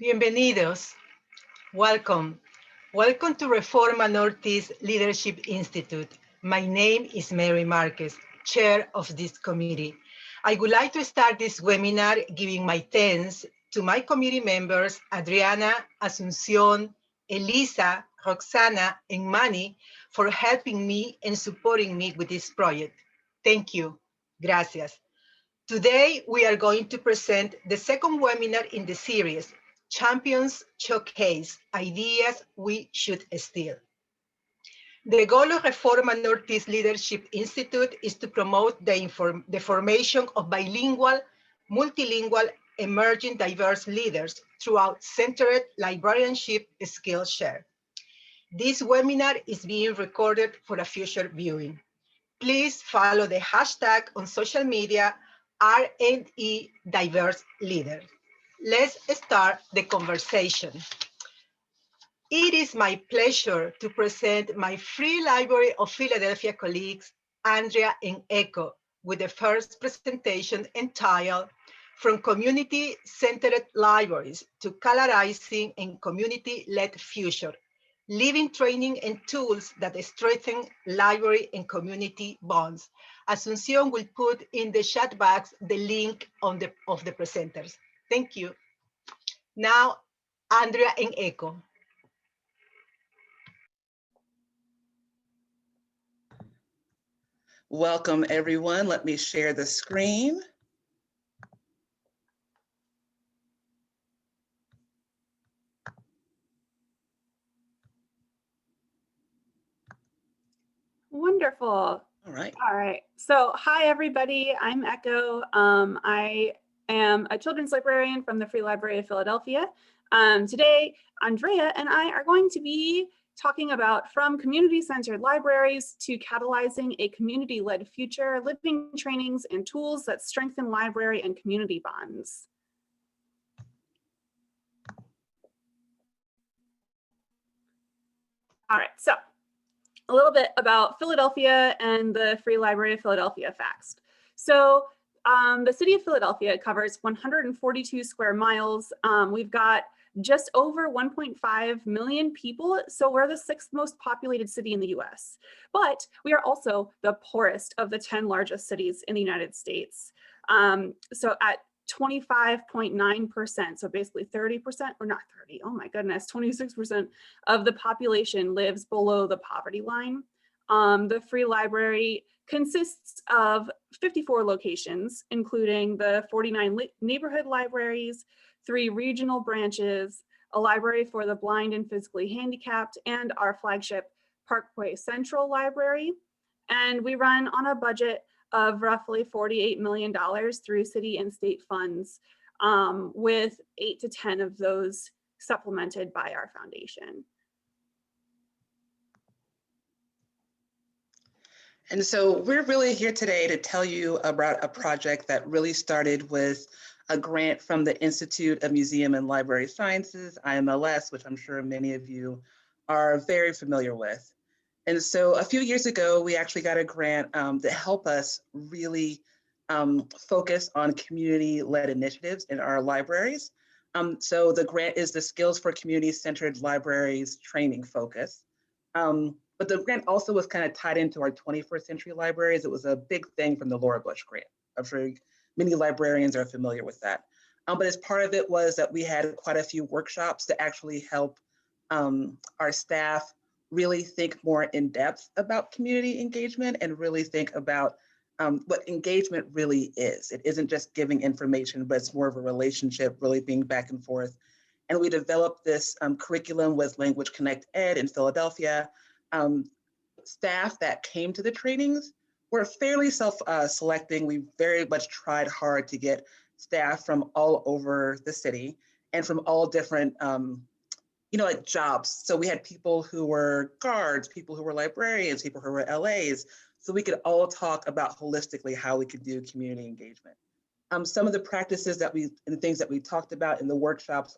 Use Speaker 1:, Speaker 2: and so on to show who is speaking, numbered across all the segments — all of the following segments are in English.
Speaker 1: Bienvenidos. Welcome. Welcome to Reforma Northeast Leadership Institute. My name is Mary Marquez, chair of this committee. I would like to start this webinar giving my thanks to my committee members, Adriana, Asuncion, Elisa, Roxana, and Manny for helping me and supporting me with this project. Thank you. Gracias. Today, we are going to present the second webinar in the series, Champions Showcase, Ideas We Should Steal. The goal of Reforma Northeast Leadership Institute is to promote the formation of bilingual, multilingual, emerging diverse leaders throughout centered librarianship skill share. This webinar is being recorded for a future viewing. Please follow the hashtag on social media R&E Diverse Leader. Let's start the conversation. It is my pleasure to present my Free Library of Philadelphia colleagues, Andrea and Echo, with the first presentation entitled From Community-Centered Libraries to Colorizing and Community-Led Future, Living Training and Tools that Strengthen Library and Community Bonds. Asuncion will put in the chat box the link of the presenters. Thank you. Now, Andrea and Echo.
Speaker 2: Welcome, everyone. Let me share the screen.
Speaker 3: Wonderful.
Speaker 2: All right.
Speaker 3: All right. So hi, everybody. I'm Echo. I am a children's librarian from the Free Library of Philadelphia. Today, Andrea and I are going to be talking about from community-centered libraries to catalyzing a community-led future, living trainings and tools that strengthen library and community bonds. All right, so a little bit about Philadelphia and the Free Library of Philadelphia facts. So the city of Philadelphia covers 142 square miles. We've got just over 1.5 million people, so we're the 6th most populated city in the US. But we are also the poorest of the 10 largest cities in the United States. So at 25.9%, so basically 30%, or not 30, oh my goodness, 26% of the population lives below the poverty line. The Free Library consists of 54 locations, including the 49 neighborhood libraries, 3 regional branches, a library for the blind and physically handicapped, and our flagship Parkway Central Library. And we run on a budget of roughly $48 million through city and state funds, with 8 to 10 of those supplemented by our foundation.
Speaker 2: And so we're really here today to tell you about a project that really started with a grant from the Institute of Museum and Library Sciences, IMLS, which I'm sure many of you are very familiar with. And so a few years ago, we actually got a grant to help us really focus on community-led initiatives in our libraries. So the grant is the Skills for Community-Centered Libraries Training Focus. But the grant also was kind of tied into our 21st century libraries. It was a big thing from the Laura Bush grant. I'm sure many librarians are familiar with that. But as part of it was that we had quite a few workshops to actually help our staff really think more in depth about community engagement and really think about what engagement really is. It isn't just giving information, but it's more of a relationship, really being back and forth. And we developed this curriculum with Language Connect Ed in Philadelphia. Staff that came to the trainings were fairly self-selecting. We very much tried hard to get staff from all over the city and from all different like jobs. So we had people who were guards, people who were librarians, people who were LAs, so we could all talk about holistically how we could do community engagement. Some of the practices and things that we talked about in the workshops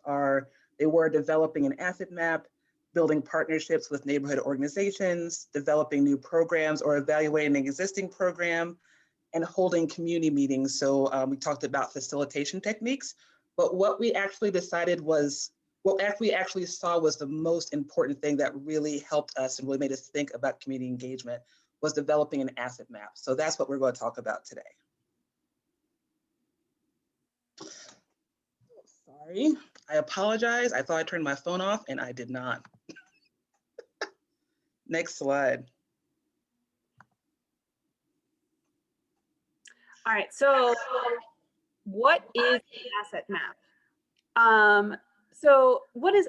Speaker 2: they were developing an asset map, building partnerships with neighborhood organizations, developing new programs or evaluating an existing program, and holding community meetings. So we talked about facilitation techniques, but what we actually decided was what we actually saw was the most important thing that really helped us and really made us think about community engagement was developing an asset map. So that's what we're going to talk about today. Sorry, I apologize. I thought I turned my phone off and I did not. Next slide.
Speaker 3: All right, so what is an asset map? So what is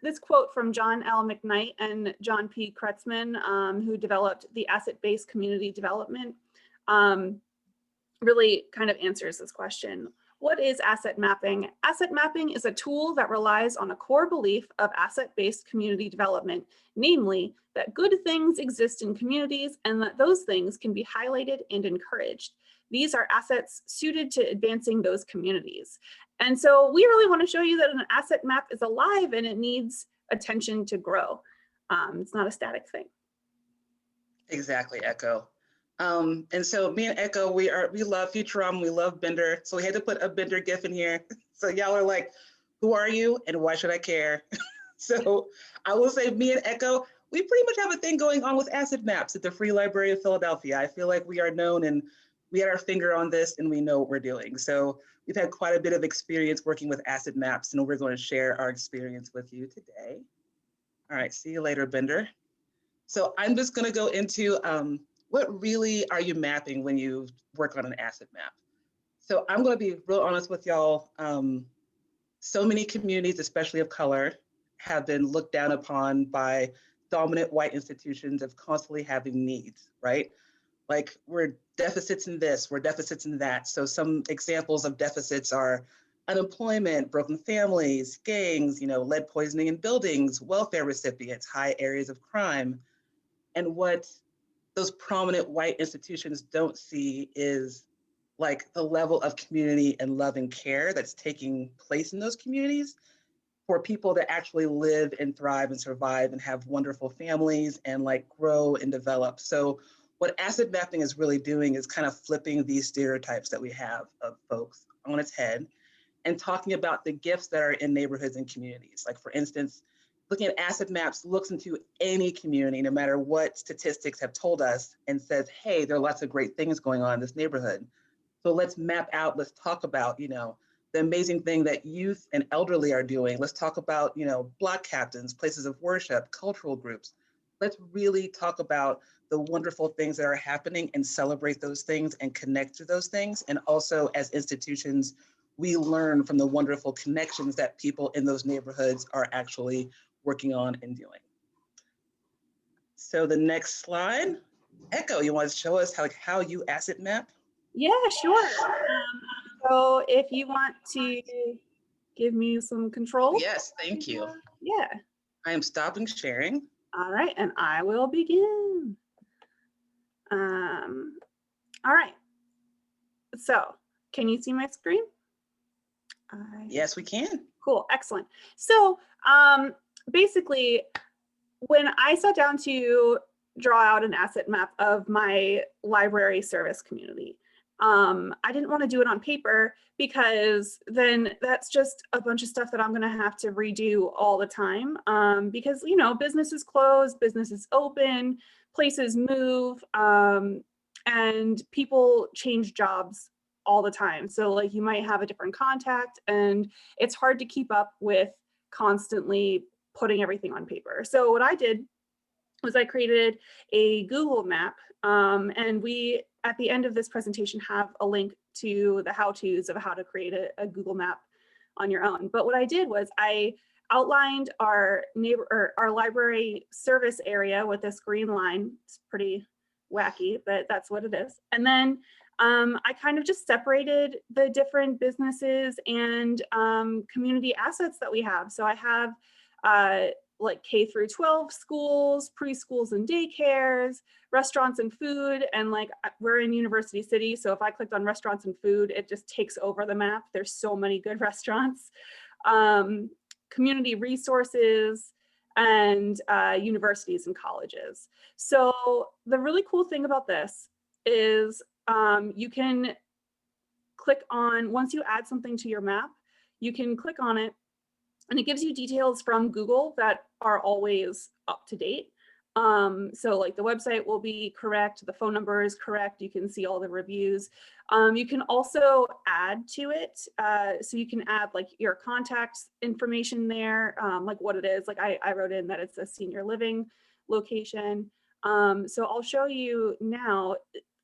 Speaker 3: this quote from John L. McKnight and John P. Kretzmann, who developed the asset-based community development, really kind of answers this question. What is asset mapping? Asset mapping is a tool that relies on a core belief of asset-based community development, namely that good things exist in communities and that those things can be highlighted and encouraged. These are assets suited to advancing those communities. And so we really want to show you that an asset map is alive and it needs attention to grow. It's not a static thing.
Speaker 2: Exactly, Echo. And so me and Echo, we love Futurama, we love Bender. So we had to put a Bender GIF in here. So y'all are like, who are you and why should I care? So I will say me and Echo, we pretty much have a thing going on with asset maps at the Free Library of Philadelphia. I feel like we are known and we had our finger on this and we know what we're doing. So we've had quite a bit of experience working with asset maps and we're going to share our experience with you today. All right, see you later, Bender. So I'm just going to go into what really are you mapping when you work on an asset map? So I'm going to be real honest with y'all. So many communities, especially of color, have been looked down upon by dominant white institutions of constantly having needs, right? Like we're deficits in this, we're deficits in that. So some examples of deficits are unemployment, broken families, gangs, lead poisoning in buildings, welfare recipients, high areas of crime. And what those prominent white institutions don't see is like the level of community and love and care that's taking place in those communities for people that actually live and thrive and survive and have wonderful families and like grow and develop. So what asset mapping is really doing is kind of flipping these stereotypes that we have of folks on its head and talking about the gifts that are in neighborhoods and communities. Like for instance, looking at asset maps looks into any community, no matter what statistics have told us, and says, hey, there are lots of great things going on in this neighborhood. So let's map out, let's talk about, the amazing thing that youth and elderly are doing. Let's talk about, block captains, places of worship, cultural groups. Let's really talk about the wonderful things that are happening and celebrate those things and connect to those things. And also as institutions, we learn from the wonderful connections that people in those neighborhoods are actually working on and doing. So the next slide, Echo, you want to show us how you asset map?
Speaker 3: Yeah, sure. So if you want to give me some control.
Speaker 2: Yes, thank you.
Speaker 3: Yeah.
Speaker 2: I am stopping sharing.
Speaker 3: All right, and I will begin. All right. So can you see my screen?
Speaker 2: Yes, we can.
Speaker 3: Cool, excellent. So basically, when I sat down to draw out an asset map of my library service community, I didn't want to do it on paper because then that's just a bunch of stuff that I'm going to have to redo all the time because, businesses close, businesses open, places move, and people change jobs all the time. So like you might have a different contact and it's hard to keep up with constantly putting everything on paper. So what I did was I created a Google map, and we, at the end of this presentation, have a link to the how-tos of how to create a Google map on your own. But what I did was I outlined our library service area with this green line. It's pretty wacky, but that's what it is. And then I kind of just separated the different businesses and community assets that we have. So I have like K through 12 schools, preschools and daycares, restaurants and food, and like we're in University City. So if I clicked on restaurants and food, it just takes over the map. There's so many good restaurants, community resources, and universities and colleges. So the really cool thing about this is you can click on, once you add something to your map, you can click on it And it gives you details from Google that are always up to date. So like the website will be correct, the phone number is correct, you can see all the reviews. You can also add to it. So you can add like your contact information there, like what it is. Like I wrote in that it's a senior living location. So I'll show you now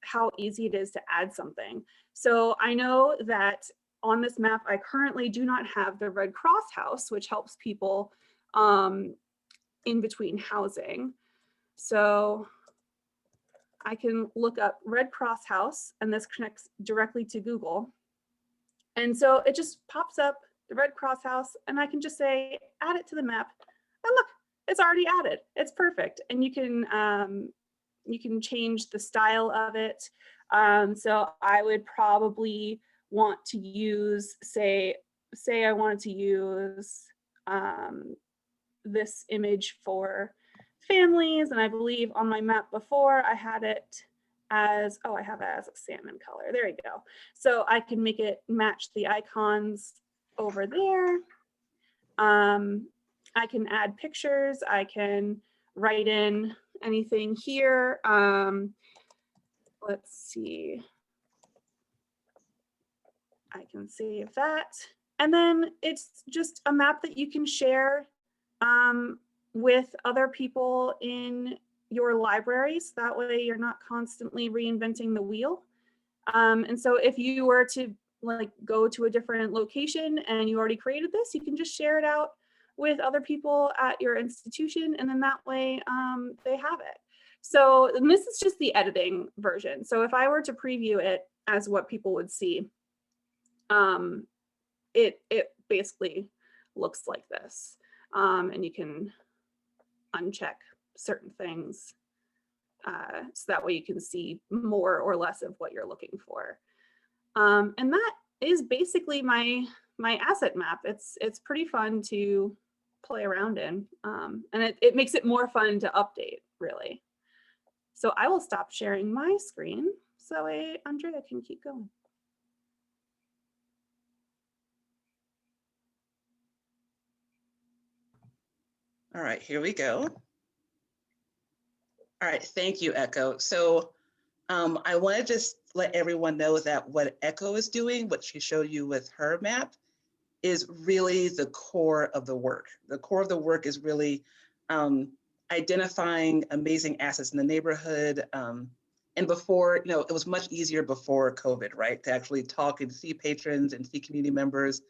Speaker 3: how easy it is to add something. So I know that on this map, I currently do not have the Red Cross house, which helps people in between housing. So I can look up Red Cross house, and this connects directly to Google. And so it just pops up the Red Cross house, and I can just say, add it to the map. And look, it's already added. It's perfect. And you can change the style of it. So I would probably want to use, say I wanted to use this image for families, and I believe on my map before I had it as, I have it as a salmon color. There you go. So I can make it match the icons over there. I can add pictures. I can write in anything here. Let's see. I can save that. And then it's just a map that you can share with other people in your libraries. That way you're not constantly reinventing the wheel. And so if you were to like go to a different location and you already created this, you can just share it out with other people at your institution, and then that way they have it. So and this is just the editing version. So if I were to preview it as what people would see, it basically looks like this. And you can uncheck certain things so that way you can see more or less of what you're looking for. And that is basically my asset map. It's pretty fun to play around in, and it makes it more fun to update, really. So I will stop sharing my screen so that way Andrea can keep going.
Speaker 2: All right, here we go. All right, thank you, Echo. So I want to just let everyone know that what Echo is doing, what she showed you with her map, is really the core of the work. The core of the work is really identifying amazing assets in the neighborhood. And before, it was much easier before COVID, right? To actually talk and see patrons and see community members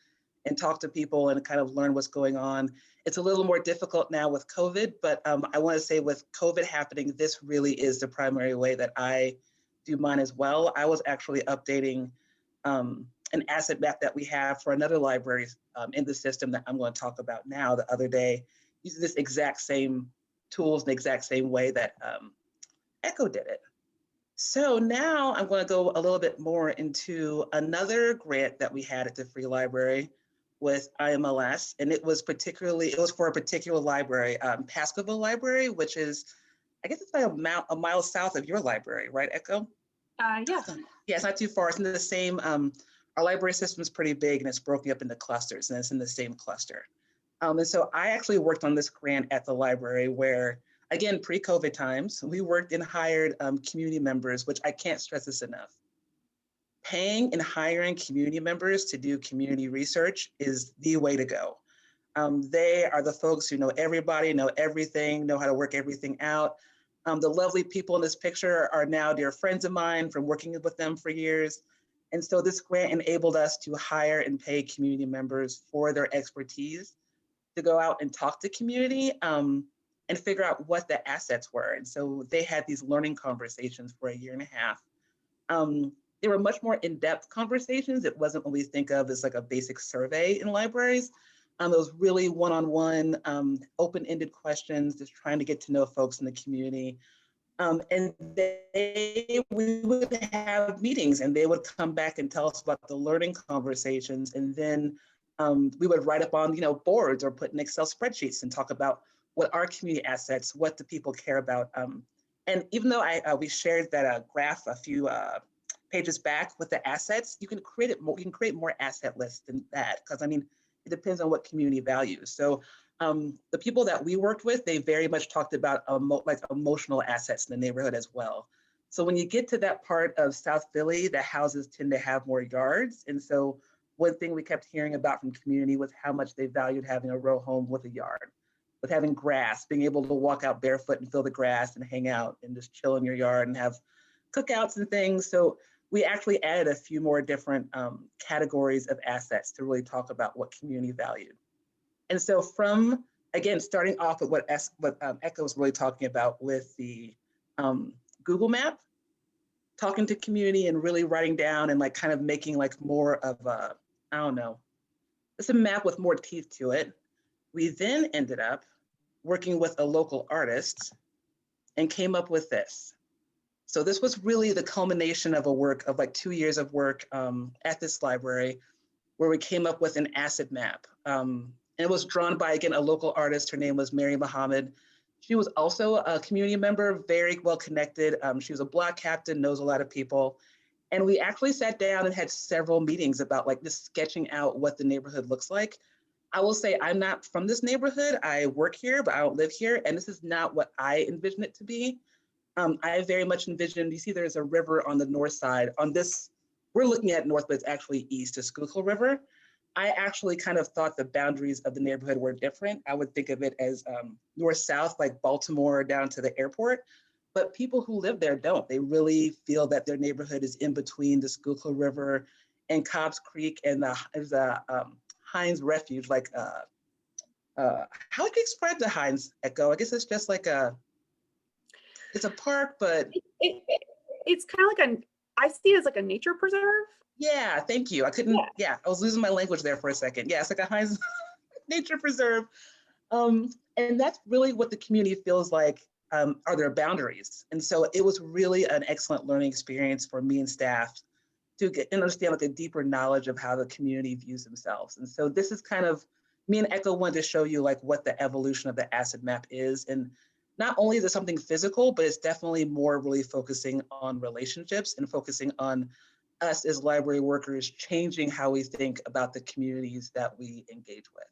Speaker 2: and talk to people and kind of learn what's going on. It's a little more difficult now with COVID, but I want to say with COVID happening, this really is the primary way that I do mine as well. I was actually updating an asset map that we have for another library in the system that I'm going to talk about now the other day, using this exact same tools, the exact same way that Echo did it. So now I'm going to go a little bit more into another grant that we had at the Free Library with IMLS, and it was for a particular library, Pascoville Library, which is, I guess it's like a mile south of your library, right, Echo?
Speaker 3: Yeah.
Speaker 2: Yeah, it's not too far. It's in the same, our library system is pretty big and it's broken up into clusters, and it's in the same cluster. And so I actually worked on this grant at the library where, again, pre-COVID times, we worked and hired community members, which I can't stress this enough. Paying and hiring community members to do community research is the way to go. They are the folks who know everybody, know everything, know how to work everything out. The lovely people in this picture are now dear friends of mine from working with them for years. And so this grant enabled us to hire and pay community members for their expertise to go out and talk to community and figure out what the assets were. And so they had these learning conversations for a year and a half. They were much more in-depth conversations. It wasn't what we think of as like a basic survey in libraries. It was really one-on-one, open-ended questions, just trying to get to know folks in the community. And we would have meetings and they would come back and tell us about the learning conversations. And then we would write up on boards or put in Excel spreadsheets and talk about what are community assets, what do people care about. And even though we shared that graph a few pages back with the assets, you can create more asset lists than that. Because I mean, It depends on what community values. So the people that we worked with, they very much talked about like emotional assets in the neighborhood as well. So when you get to that part of South Philly, the houses tend to have more yards. And so one thing we kept hearing about from community was how much they valued having a row home with a yard, with having grass, being able to walk out barefoot and feel the grass and hang out and just chill in your yard and have cookouts and things. So we actually added a few more different categories of assets to really talk about what community valued. And so from, again, starting off with what Echo was really talking about with the Google map, talking to community and really writing down and like kind of making like more of a, I don't know, it's a map with more teeth to it. We then ended up working with a local artist and came up with this. So this was really the culmination of a work of like 2 years of work at this library where we came up with an asset map. And it was drawn by, again, a local artist. Her name was Mary Muhammad. She was also a community member, very well connected. She was a block captain, knows a lot of people. And we actually sat down and had several meetings about like just sketching out what the neighborhood looks like. I will say I'm not from this neighborhood. I work here, but I don't live here. And this is not what I envision it to be. I very much envisioned, you see there's a river on the north side. On this, we're looking at north, but it's actually east to Schuylkill River. I actually kind of thought the boundaries of the neighborhood were different. I would think of it as north-south, like Baltimore down to the airport. But people who live there don't. They really feel that their neighborhood is in between the Schuylkill River and Cobbs Creek, and there's a Heinz Refuge, like how would you describe the Heinz, Echo? I guess it's just like it's a park, but
Speaker 3: it's kind of like I see it as like a nature preserve.
Speaker 2: yeah, thank you. I couldn't, yeah, I was losing my language there for a second. Yeah, it's like a Heinz nature preserve. And that's really what the community feels like are their boundaries. And so it was really an excellent learning experience for me and staff to get and understand like a deeper knowledge of how the community views themselves. And so this is kind of, me and Echo wanted to show you like what the evolution of the asset map is. And not only is it something physical, but it's definitely more really focusing on relationships and focusing on us as library workers changing how we think about the communities that we engage with.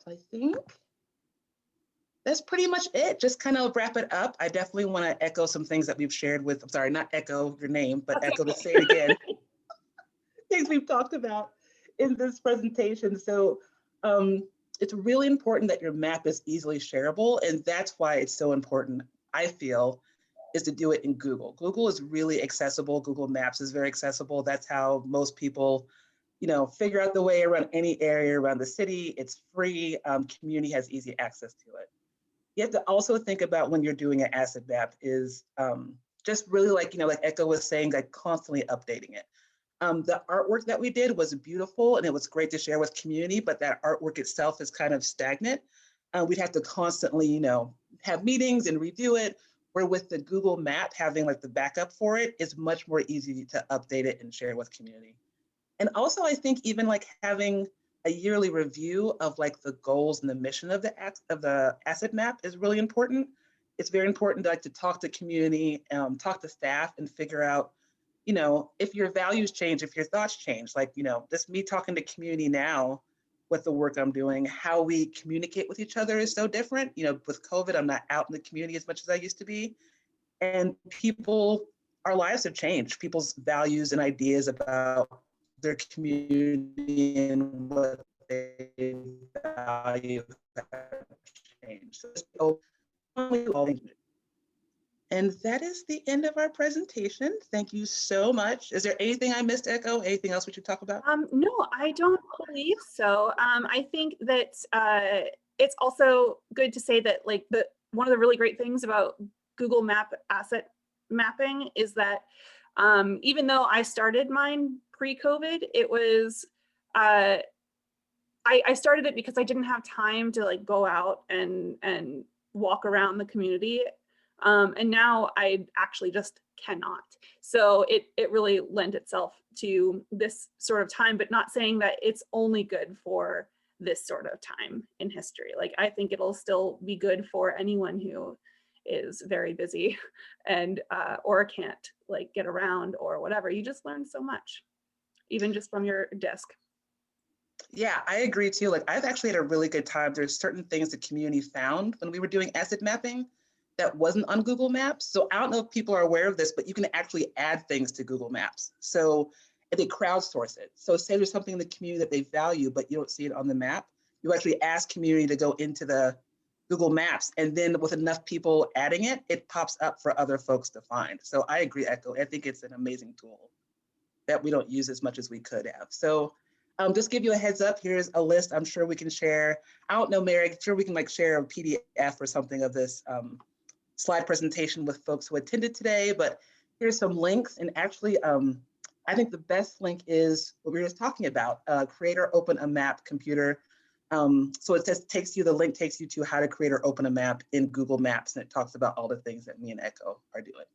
Speaker 2: So I think that's pretty much it. Just kind of wrap it up. I definitely want to echo some things that we've shared with, I'm sorry, not echo your name, but
Speaker 3: That's
Speaker 2: echo
Speaker 3: okay.
Speaker 2: to say it again. Things we've talked about in this presentation. So it's really important that your map is easily shareable. And that's why it's so important, I feel, is to do it in Google. Google is really accessible. Google Maps is very accessible. That's how most people, you know, figure out the way around any area around the city. It's free. Community has easy access to it. You have to also think about when you're doing an asset map is just really like, you know, like Echo was saying, like constantly updating it. The artwork that we did was beautiful and it was great to share with community, but that artwork itself is kind of stagnant. We'd have to constantly, you know, have meetings and review it, where with the Google map, having like the backup for it is much more easy to update it and share with community. And also I think even like having a yearly review of like the goals and the mission of the asset map is really important. It's very important to like to talk to community, talk to staff and figure out, you know, if your values change, if your thoughts change, like, you know, this me talking to community now with the work I'm doing, how we communicate with each other is so different. You know, with COVID, I'm not out in the community as much as I used to be. And people, our lives have changed. People's values and ideas about their community and what they value have changed. So and that is the end of our presentation. Thank you so much. Is there anything I missed, Echo? Anything else we should talk about?
Speaker 3: No, I don't believe so. I think that it's also good to say that like one of the really great things about Google Map asset mapping is that even though I started mine pre-COVID, it was I started it because I didn't have time to like go out and walk around the community. And now I actually just cannot. So it really lent itself to this sort of time, but not saying that it's only good for this sort of time in history. Like I think it'll still be good for anyone who is very busy and or can't like get around or whatever. You just learn so much. even just from your desk.
Speaker 2: Yeah, I agree too. Like I've actually had a really good time. There's certain things the community found when we were doing asset mapping that wasn't on Google Maps. So I don't know if people are aware of this, but you can actually add things to Google Maps. So if they crowdsource it. So say there's something in the community that they value, but you don't see it on the map, you actually ask community to go into the Google Maps, and then with enough people adding it, it pops up for other folks to find. So I agree, Echo. I think it's an amazing tool that we don't use as much as we could have. So just give you a heads up, here's a list I'm sure we can share. I don't know, Mary, I'm sure we can like share a PDF or something of this slide presentation with folks who attended today, but here's some links. And actually, I think the best link is what we were just talking about, creator open a map computer. So it just the link takes you to how to create or open a map in Google Maps, and it talks about all the things that me and Echo are doing.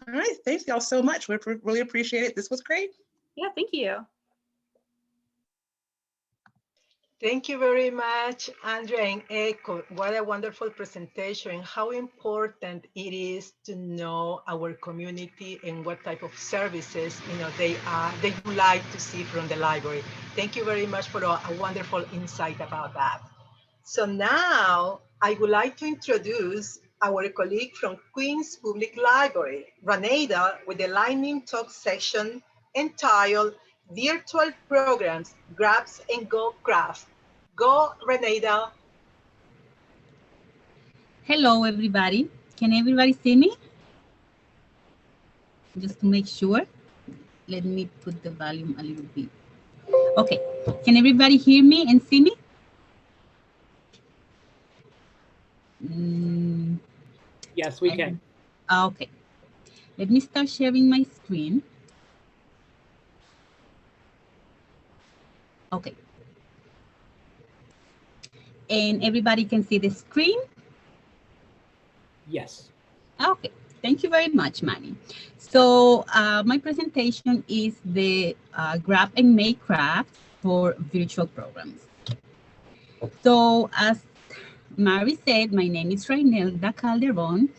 Speaker 2: All right, thanks y'all so much. We really appreciate it. This was great.
Speaker 3: Yeah, thank you.
Speaker 1: Thank you very much, Andrea and Echo. What a wonderful presentation, and how important it is to know our community and what type of services they would like to see from the library. Thank you very much for a wonderful insight about that. So now I would like to introduce our colleague from Queens Public Library, Raneida, with the lightning talk section entitled Virtual Programs, Grabs and Go Craft. Go, Reneida.
Speaker 4: Hello, everybody. Can everybody see me? Just to make sure, let me put the volume a little bit. Okay, can everybody hear me and see me?
Speaker 5: Yes, we can.
Speaker 4: Okay, let me start sharing my screen. Okay. And everybody can see the screen?
Speaker 5: Yes.
Speaker 4: Okay, thank you very much, Manny. So my presentation is the Grab and Make Craft for virtual programs. So as Mary said, my name is Rainelda Calderon.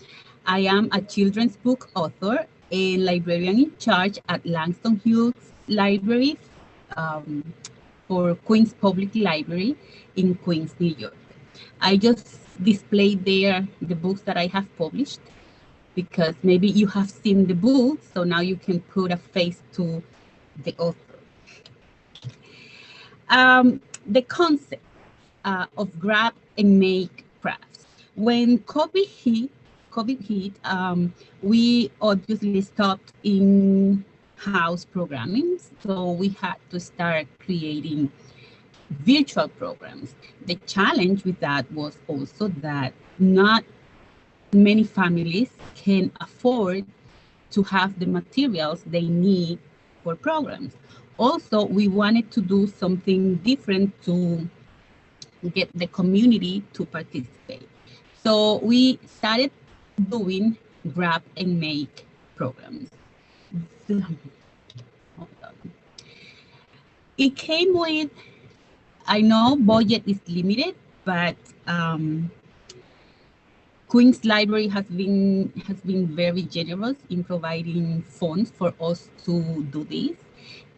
Speaker 4: I am a children's book author and librarian in charge at Langston Hughes Library for Queens Public Library in Queens, New York. I just displayed there the books that I have published because maybe you have seen the book, so now you can put a face to the author. The concept of grab and make crafts. When COVID hit, we obviously stopped in-house programming, so we had to start creating virtual programs. The challenge with that was also that not many families can afford to have the materials they need for programs. Also, we wanted to do something different to get the community to participate. So we started doing grab and make programs. It came with, I know budget is limited, but Queens Library has been very generous in providing funds for us to do this.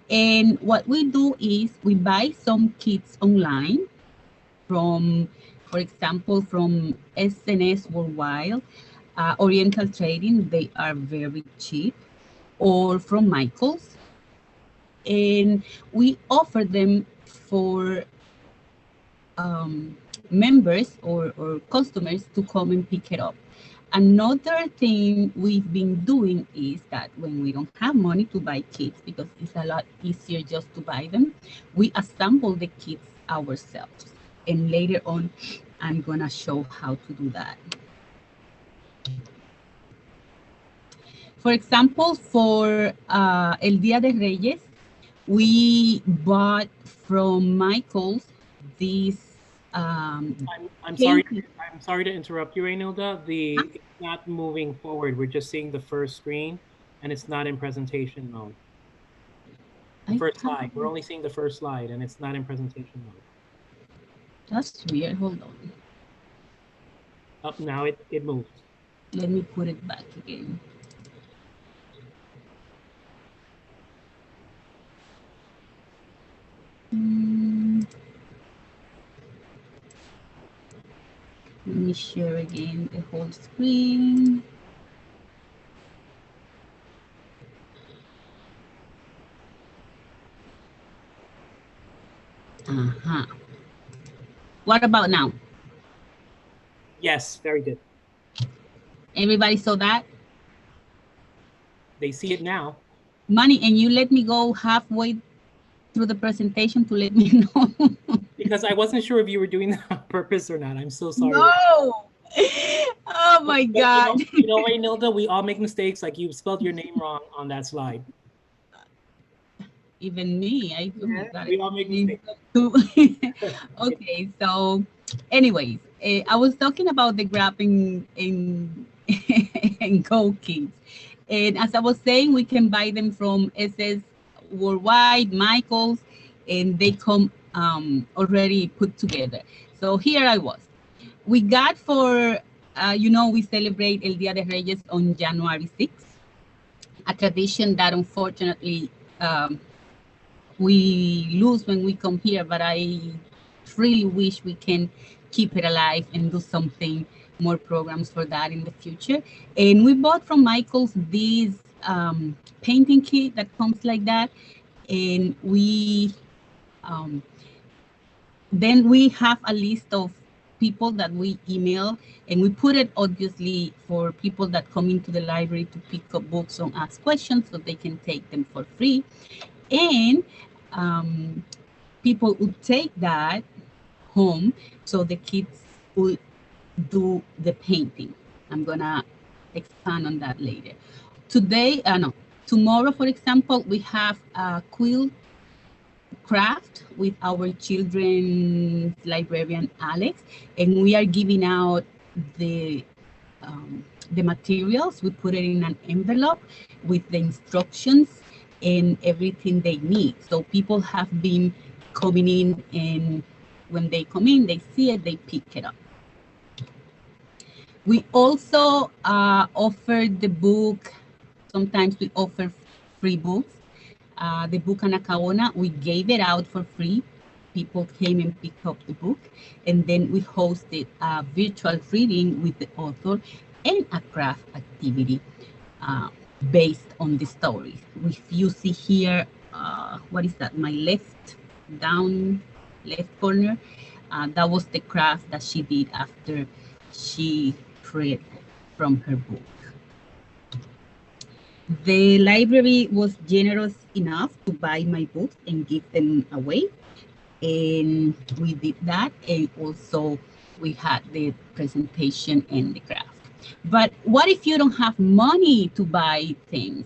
Speaker 4: And what we do is we buy some kits online from, for example, from SNS Worldwide, Oriental Trading, they are very cheap, or from Michael's. And we offer them for members or customers to come and pick it up. Another thing we've been doing is that when we don't have money to buy kits, because it's a lot easier just to buy them, we assemble the kits ourselves. And later on, I'm gonna show how to do that. For example, for El Día de Reyes, we bought from Michael's these.
Speaker 5: I'm sorry. I'm sorry to interrupt you, Reynolda. It's not moving forward. We're just seeing the first screen, and it's not in presentation mode. The first slide. We're only seeing the first slide, and it's not in presentation mode.
Speaker 4: That's weird. Hold on.
Speaker 5: Up now, it moved.
Speaker 4: Let me put it back again. me share again the whole screen. Uh-huh. What about now?
Speaker 5: Yes, very good.
Speaker 4: Everybody saw that?
Speaker 5: They see it now.
Speaker 4: Money, and you let me go halfway through the presentation to let me know.
Speaker 5: Because I wasn't sure if you were doing that on purpose or not. I'm so sorry.
Speaker 4: No! Oh my God.
Speaker 5: You know, Reynilda, we all make mistakes. Like you spelled your name wrong on that slide.
Speaker 4: Even me, oh my God,
Speaker 5: we all make mistakes.
Speaker 4: Okay, so anyways, I was talking about the grab and Go kits. And as I was saying, we can buy them from SS Worldwide, Michael's, and they come already put together. So here I was. We got for, we celebrate El Día de Reyes on January 6th, a tradition that unfortunately we lose when we come here, but I really wish we can keep it alive and do something more programs for that in the future. And we bought from Michael's this painting kit that comes like that, and we then we have a list of people that we email, and we put it obviously for people that come into the library to pick up books and ask questions so they can take them for free. And people would take that home so the kids would do the painting. I'm gonna expand on that later. Tomorrow, for example, we have a quilt craft with our children's librarian, Alex, and we are giving out the materials. We put it in an envelope with the instructions and everything they need. So people have been coming in, and when they come in, they see it, they pick it up. We also offer the book. Sometimes we offer free books. The book Anacaona, we gave it out for free. People came and picked up the book, and then we hosted a virtual reading with the author and a craft activity based on the stories. If you see here, what is that? My left corner, that was the craft that she did after she read from her book. The library was generous enough to buy my books and give them away. And we did that. And also we had the presentation and the craft. But what if you don't have money to buy things?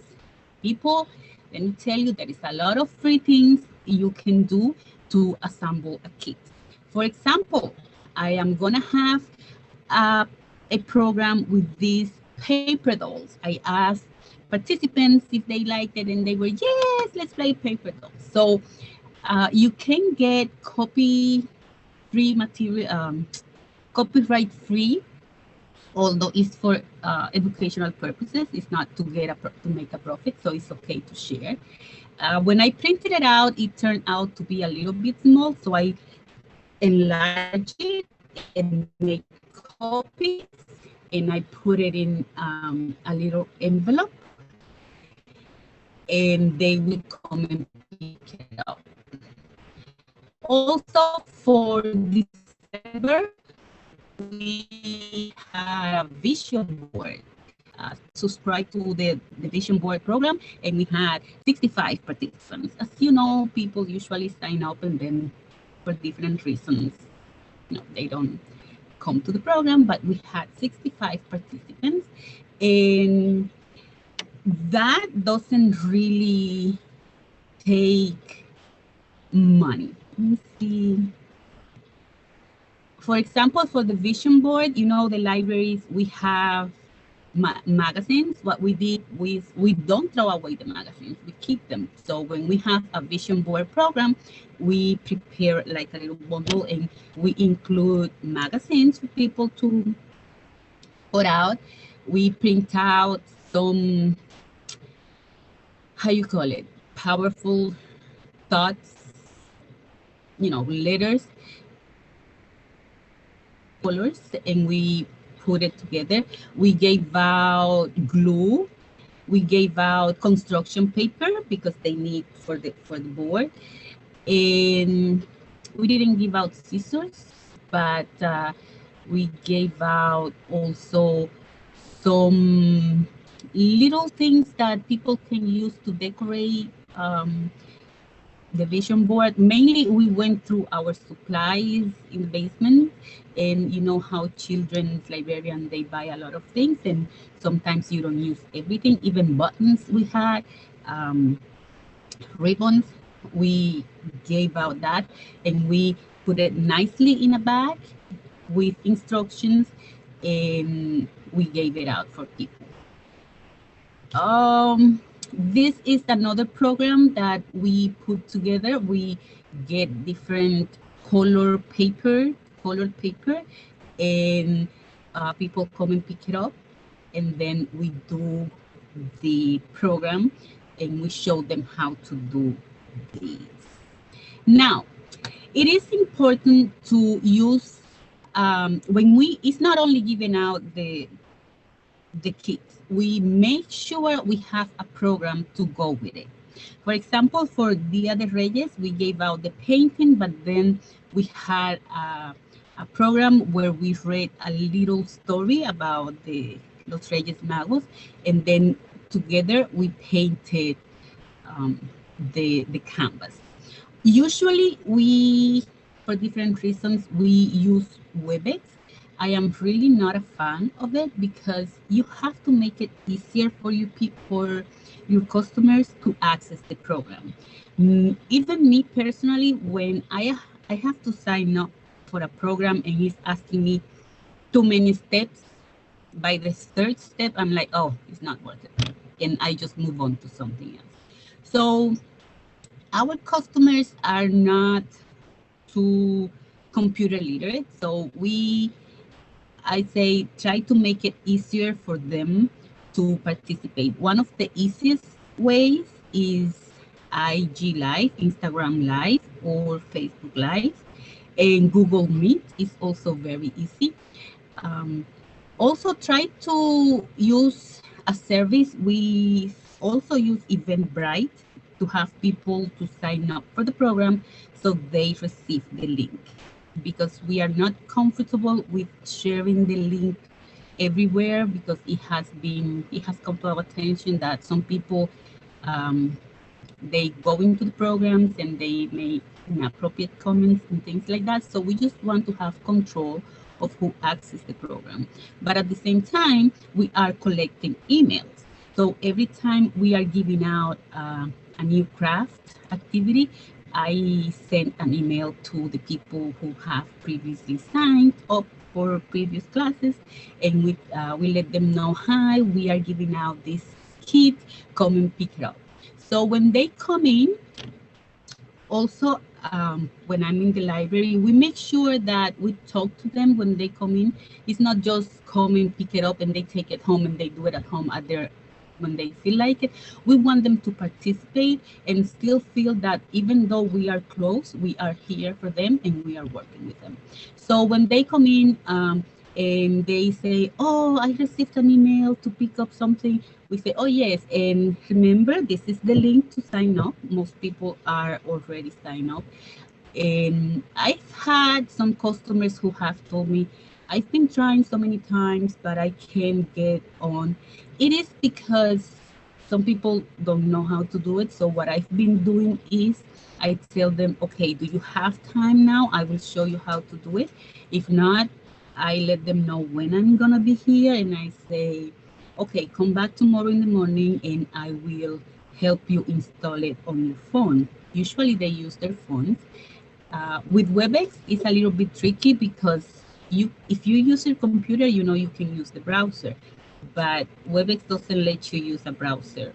Speaker 4: People, let me tell you, there is a lot of free things you can do to assemble a kit. For example, I am gonna have a program with these paper dolls. I asked participants if they liked it, and they were, yes, let's play paper dolls. So you can get copy-free material, copyright free, although it's for educational purposes. It's not to make a profit, so it's okay to share. When I printed it out, it turned out to be a little bit small, so I enlarged it and make copies, and I put it in a little envelope, and they will come and pick it up. Also, for December, we had a vision board. Subscribe to the vision board program, and we had 65 participants. As you know, people usually sign up, and then for different reasons, they don't come to the program, but we had 65 participants, and that doesn't really take money. Let me see. For example, for the vision board, the libraries, we have magazines. What we did was we don't throw away the magazines, we keep them. So when we have a vision board program, we prepare like a little bundle, and we include magazines for people to put out. We print out some, how you call it, powerful thoughts, letters. colors and we put it together. We gave out glue. We gave out construction paper because they need for the board. And we didn't give out scissors, but we gave out also some little things that people can use to decorate the vision board. Mainly, we went through our supplies in the basement, and you know how children's librarian, they buy a lot of things, and sometimes you don't use everything. Even buttons we had, um, ribbons, we gave out that, and we put it nicely in a bag with instructions, and we gave it out for people. This is another program that we put together. We get different colored paper, and people come and pick it up, and then we do the program, and we show them how to do these. Now, it is important to use when it's not only giving out the kits, we make sure we have a program to go with it. For example, for Dia de Reyes, we gave out the painting, but then we had a program where we read a little story about the Los Reyes Magos, and then together we painted the canvas. Usually we, for different reasons, we use WebEx. I am really not a fan of it because you have to make it easier for for your customers to access the program. Even me personally, when I have to sign up for a program and he's asking me too many steps, by the third step, I'm like, oh, it's not worth it. And I just move on to something else. So our customers are not too computer literate. So I say, try to make it easier for them to participate. One of the easiest ways is IG Live, Instagram Live, or Facebook Live. And Google Meet is also very easy. Also, try to use a service. We also use Eventbrite to have people to sign up for the program so they receive the link, because we are not comfortable with sharing the link everywhere, because it has come to our attention that some people they go into the programs and they make inappropriate comments and things like that. So we just want to have control of who accesses the program. But at the same time, we are collecting emails. So every time we are giving out a new craft activity, I send an email to the people who have previously signed up for previous classes, and we let them know, hi, we are giving out this kit, come and pick it up. So when they come in, also when I'm in the library, we make sure that we talk to them when they come in. It's not just come and pick it up and they take it home and they do it at home when they feel like it. We want them to participate and still feel that even though we are close, we are here for them and we are working with them. So when they come in and they say, oh, I received an email to pick up something, we say, oh yes, and remember, this is the link to sign up. Most people are already signed up. And I've had some customers who have told me, I've been trying so many times, but I can't get on. It is because some people don't know how to do it. So what I've been doing is I tell them, okay, do you have time now? I will show you how to do it. If not, I let them know when I'm gonna be here, and I say, okay, come back tomorrow in the morning and I will help you install it on your phone. Usually they use their phones. With WebEx, it's a little bit tricky because if you use your computer, you know you can use the browser, but WebEx doesn't let you use a browser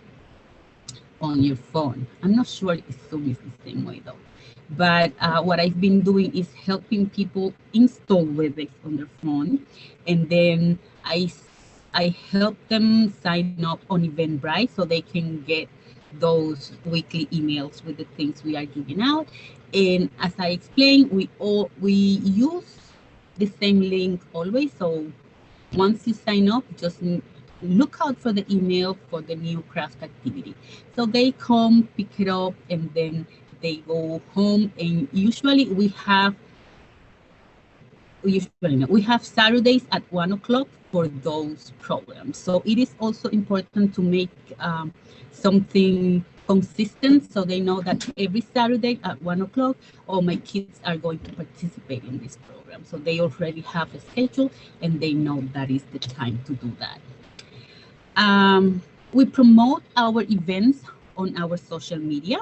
Speaker 4: on your phone. I'm not sure if Zoom is the same way though. But what I've been doing is helping people install WebEx on their phone, and then I help them sign up on Eventbrite so they can get those weekly emails with the things we are giving out. And as I explained, we use the same link always. So once you sign up, just look out for the email for the new craft activity. So they come, pick it up, and then they go home. And usually we have Saturdays at 1 o'clock for those programs. So it is also important to make something consistent so they know that every Saturday at 1 o'clock, all my kids are going to participate in this program. So they already have a schedule and they know that is the time to do that. We promote our events on our social media.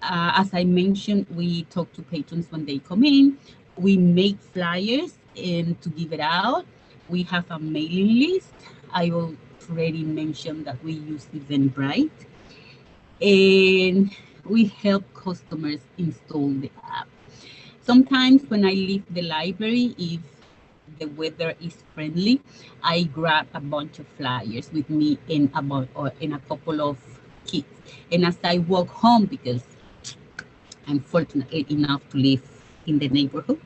Speaker 4: As I mentioned, we talk to patrons when they come in. We make flyers and to give it out. We have a mailing list. I already mentioned that we use Eventbrite. And we help customers install the app. Sometimes when I leave the library, if the weather is friendly, I grab a bunch of flyers with me in a couple of kids. And as I walk home, because I'm fortunate enough to live in the neighborhood,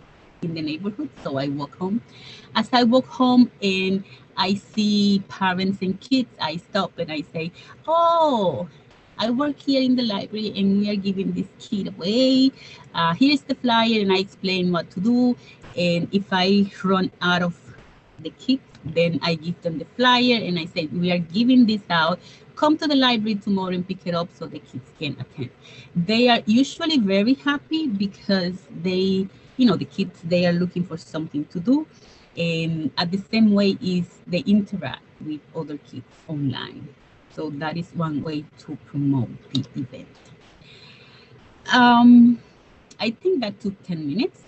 Speaker 4: so I walk home. As I walk home and I see parents and kids, I stop and I say, "Oh, I work here in the library and we are giving this kit away. Here's the flyer," and I explain what to do. And if I run out of the kit, then I give them the flyer and I say, "We are giving this out. Come to the library tomorrow and pick it up so the kids can attend." They are usually very happy because the kids, they are looking for something to do. And at the same way is they interact with other kids online. So that is one way to promote the event. I think that took 10 minutes.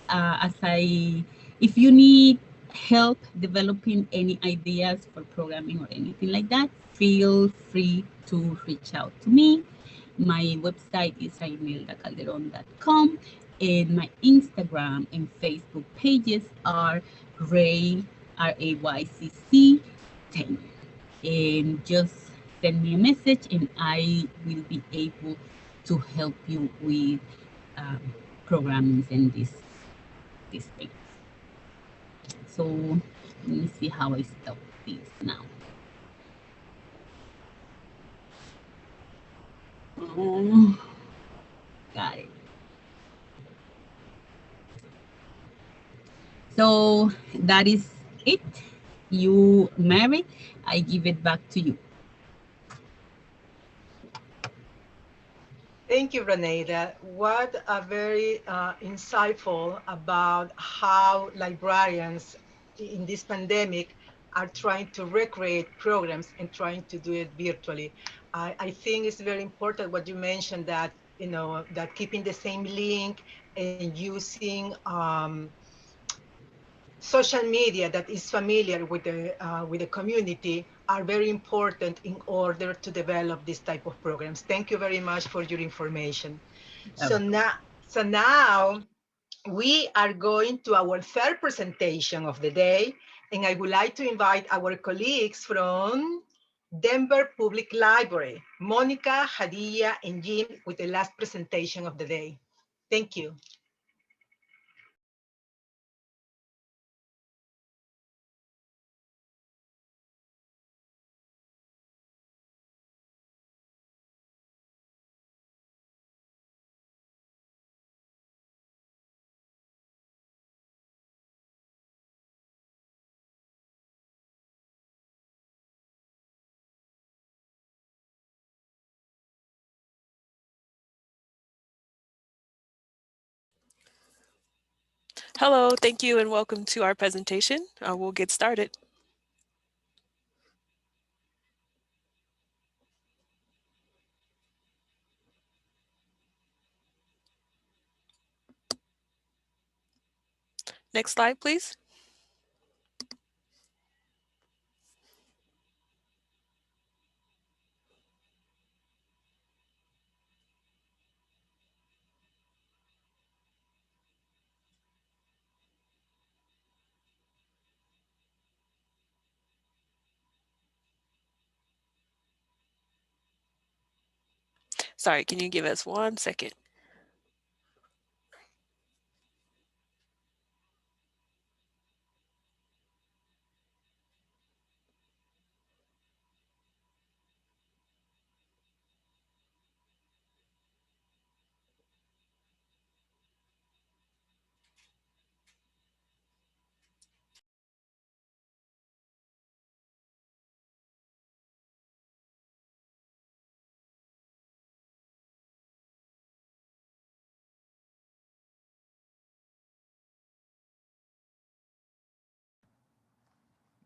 Speaker 4: If you need help developing any ideas for programming or anything like that, feel free to reach out to me. My website is raynildacalderon.com, and my Instagram and Facebook pages are RAYCC 10. And just send me a message and I will be able to help you with programming and these things. So let me see how I stop this now. Got it. So that is it. You, Mary, I give it back to you.
Speaker 1: Thank you, Reneida. What a very insightful about how librarians in this pandemic are trying to recreate programs and trying to do it virtually. I think it's very important what you mentioned, that that keeping the same link and using social media that is familiar with the community are very important in order to develop this type of programs. Thank you very much for your information. So now we are going to our third presentation of the day, and I would like to invite our colleagues from Denver Public Library, Monica, Hadia, and Jim, with the last presentation of the day. Thank you.
Speaker 6: Hello, thank you, and welcome to our presentation. We'll get started. Next slide, please. Sorry, can you give us 1 second?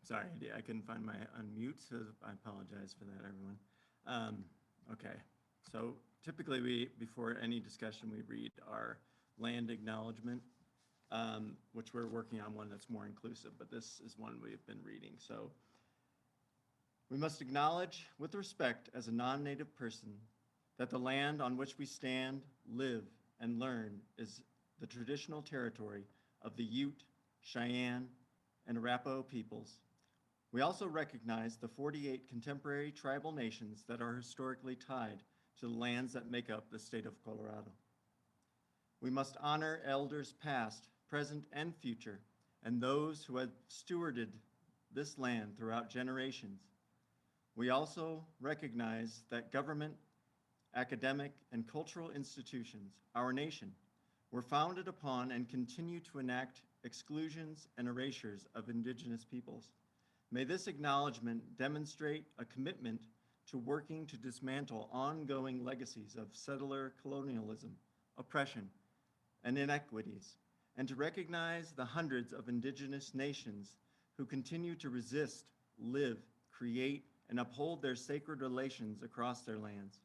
Speaker 7: Sorry, I couldn't find my unmute, so I apologize for that, everyone. Okay, so typically before any discussion, we read our land acknowledgement, which we're working on one that's more inclusive, but this is one we've been reading. So we must acknowledge with respect as a non-native person that the land on which we stand, live, and learn is the traditional territory of the Ute, Cheyenne, and Arapaho peoples. We also recognize the 48 contemporary tribal nations that are historically tied to the lands that make up the state of Colorado. We must honor elders past, present, and future, and those who have stewarded this land throughout generations. We also recognize that government, academic, and cultural institutions, our nation, were founded upon and continue to enact exclusions and erasures of Indigenous peoples. May this acknowledgement demonstrate a commitment to working to dismantle ongoing legacies of settler colonialism, oppression, and inequities, and to recognize the hundreds of Indigenous nations who continue to resist, live, create, and uphold their sacred relations across their lands.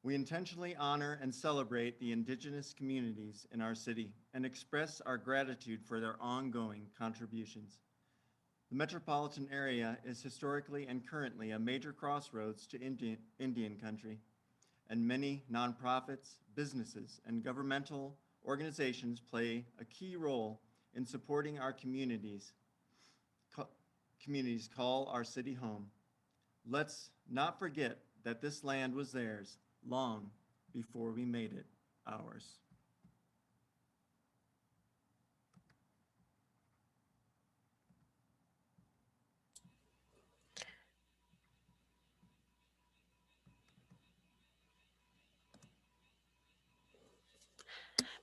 Speaker 7: We intentionally honor and celebrate the Indigenous communities in our city and express our gratitude for their ongoing contributions. The metropolitan area is historically and currently a major crossroads to Indian country, and many nonprofits, businesses, and governmental organizations play a key role in supporting our communities. Communities call our city home. Let's not forget that this land was theirs long before we made it ours.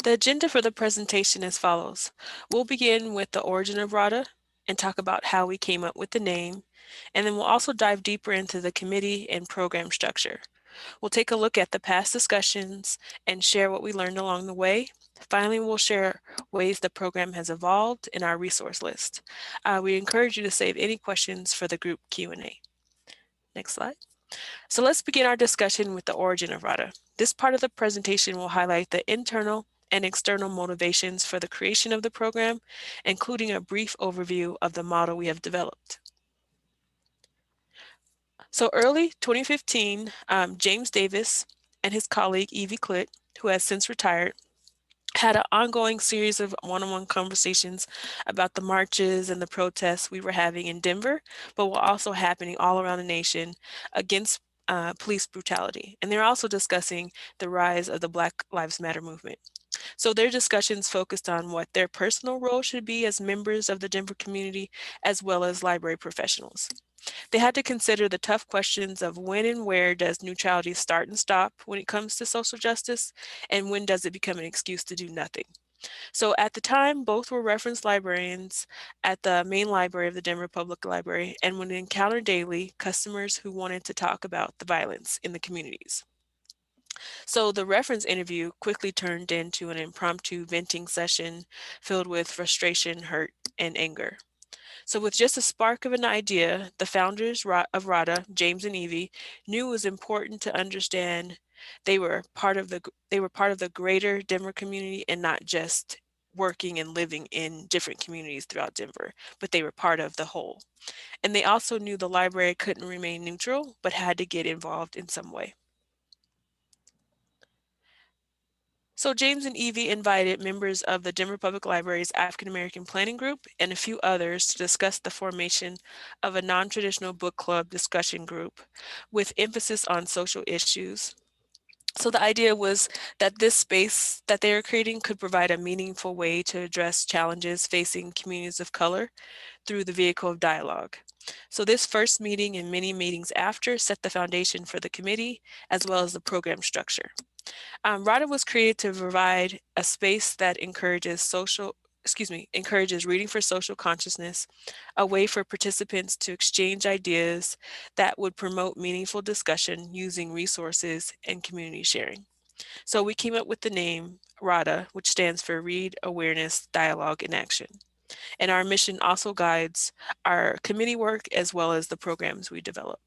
Speaker 6: The agenda for the presentation as follows. We'll begin with the origin of RADA and talk about how we came up with the name, and then we'll also dive deeper into the committee and program structure. We'll take a look at the past discussions and share what we learned along the way. Finally, we'll share ways the program has evolved in our resource list. We encourage you to save any questions for the group Q&A. Next slide. So let's begin our discussion with the origin of RADA. This part of the presentation will highlight the internal and external motivations for the creation of the program, including a brief overview of the model we have developed. So early 2015, James Davis and his colleague Evie Klitt, who has since retired, had an ongoing series of one-on-one conversations about the marches and the protests we were having in Denver, but were also happening all around the nation against police brutality. And they're also discussing the rise of the Black Lives Matter movement. So their discussions focused on what their personal role should be as members of the Denver community, as well as library professionals. They had to consider the tough questions of when and where does neutrality start and stop when it comes to social justice, and when does it become an excuse to do nothing. So at the time, both were reference librarians at the main library of the Denver Public Library and would encounter daily customers who wanted to talk about the violence in the communities. So the reference interview quickly turned into an impromptu venting session filled with frustration, hurt, and anger. So with just a spark of an idea, the founders of RADA, James and Evie, knew it was important to understand they were part of the greater Denver community and not just working and living in different communities throughout Denver, but they were part of the whole. And they also knew the library couldn't remain neutral, but had to get involved in some way. So James and Evie invited members of the Denver Public Library's African American Planning Group and a few others to discuss the formation of a non-traditional book club discussion group with emphasis on social issues. So the idea was that this space that they were creating could provide a meaningful way to address challenges facing communities of color through the vehicle of dialogue. So this first meeting and many meetings after set the foundation for the committee as well as the program structure. RADA was created to provide a space that encourages reading for social consciousness, a way for participants to exchange ideas that would promote meaningful discussion using resources and community sharing. So we came up with the name RADA, which stands for Read, Awareness, Dialogue, and Action. And our mission also guides our committee work as well as the programs we develop.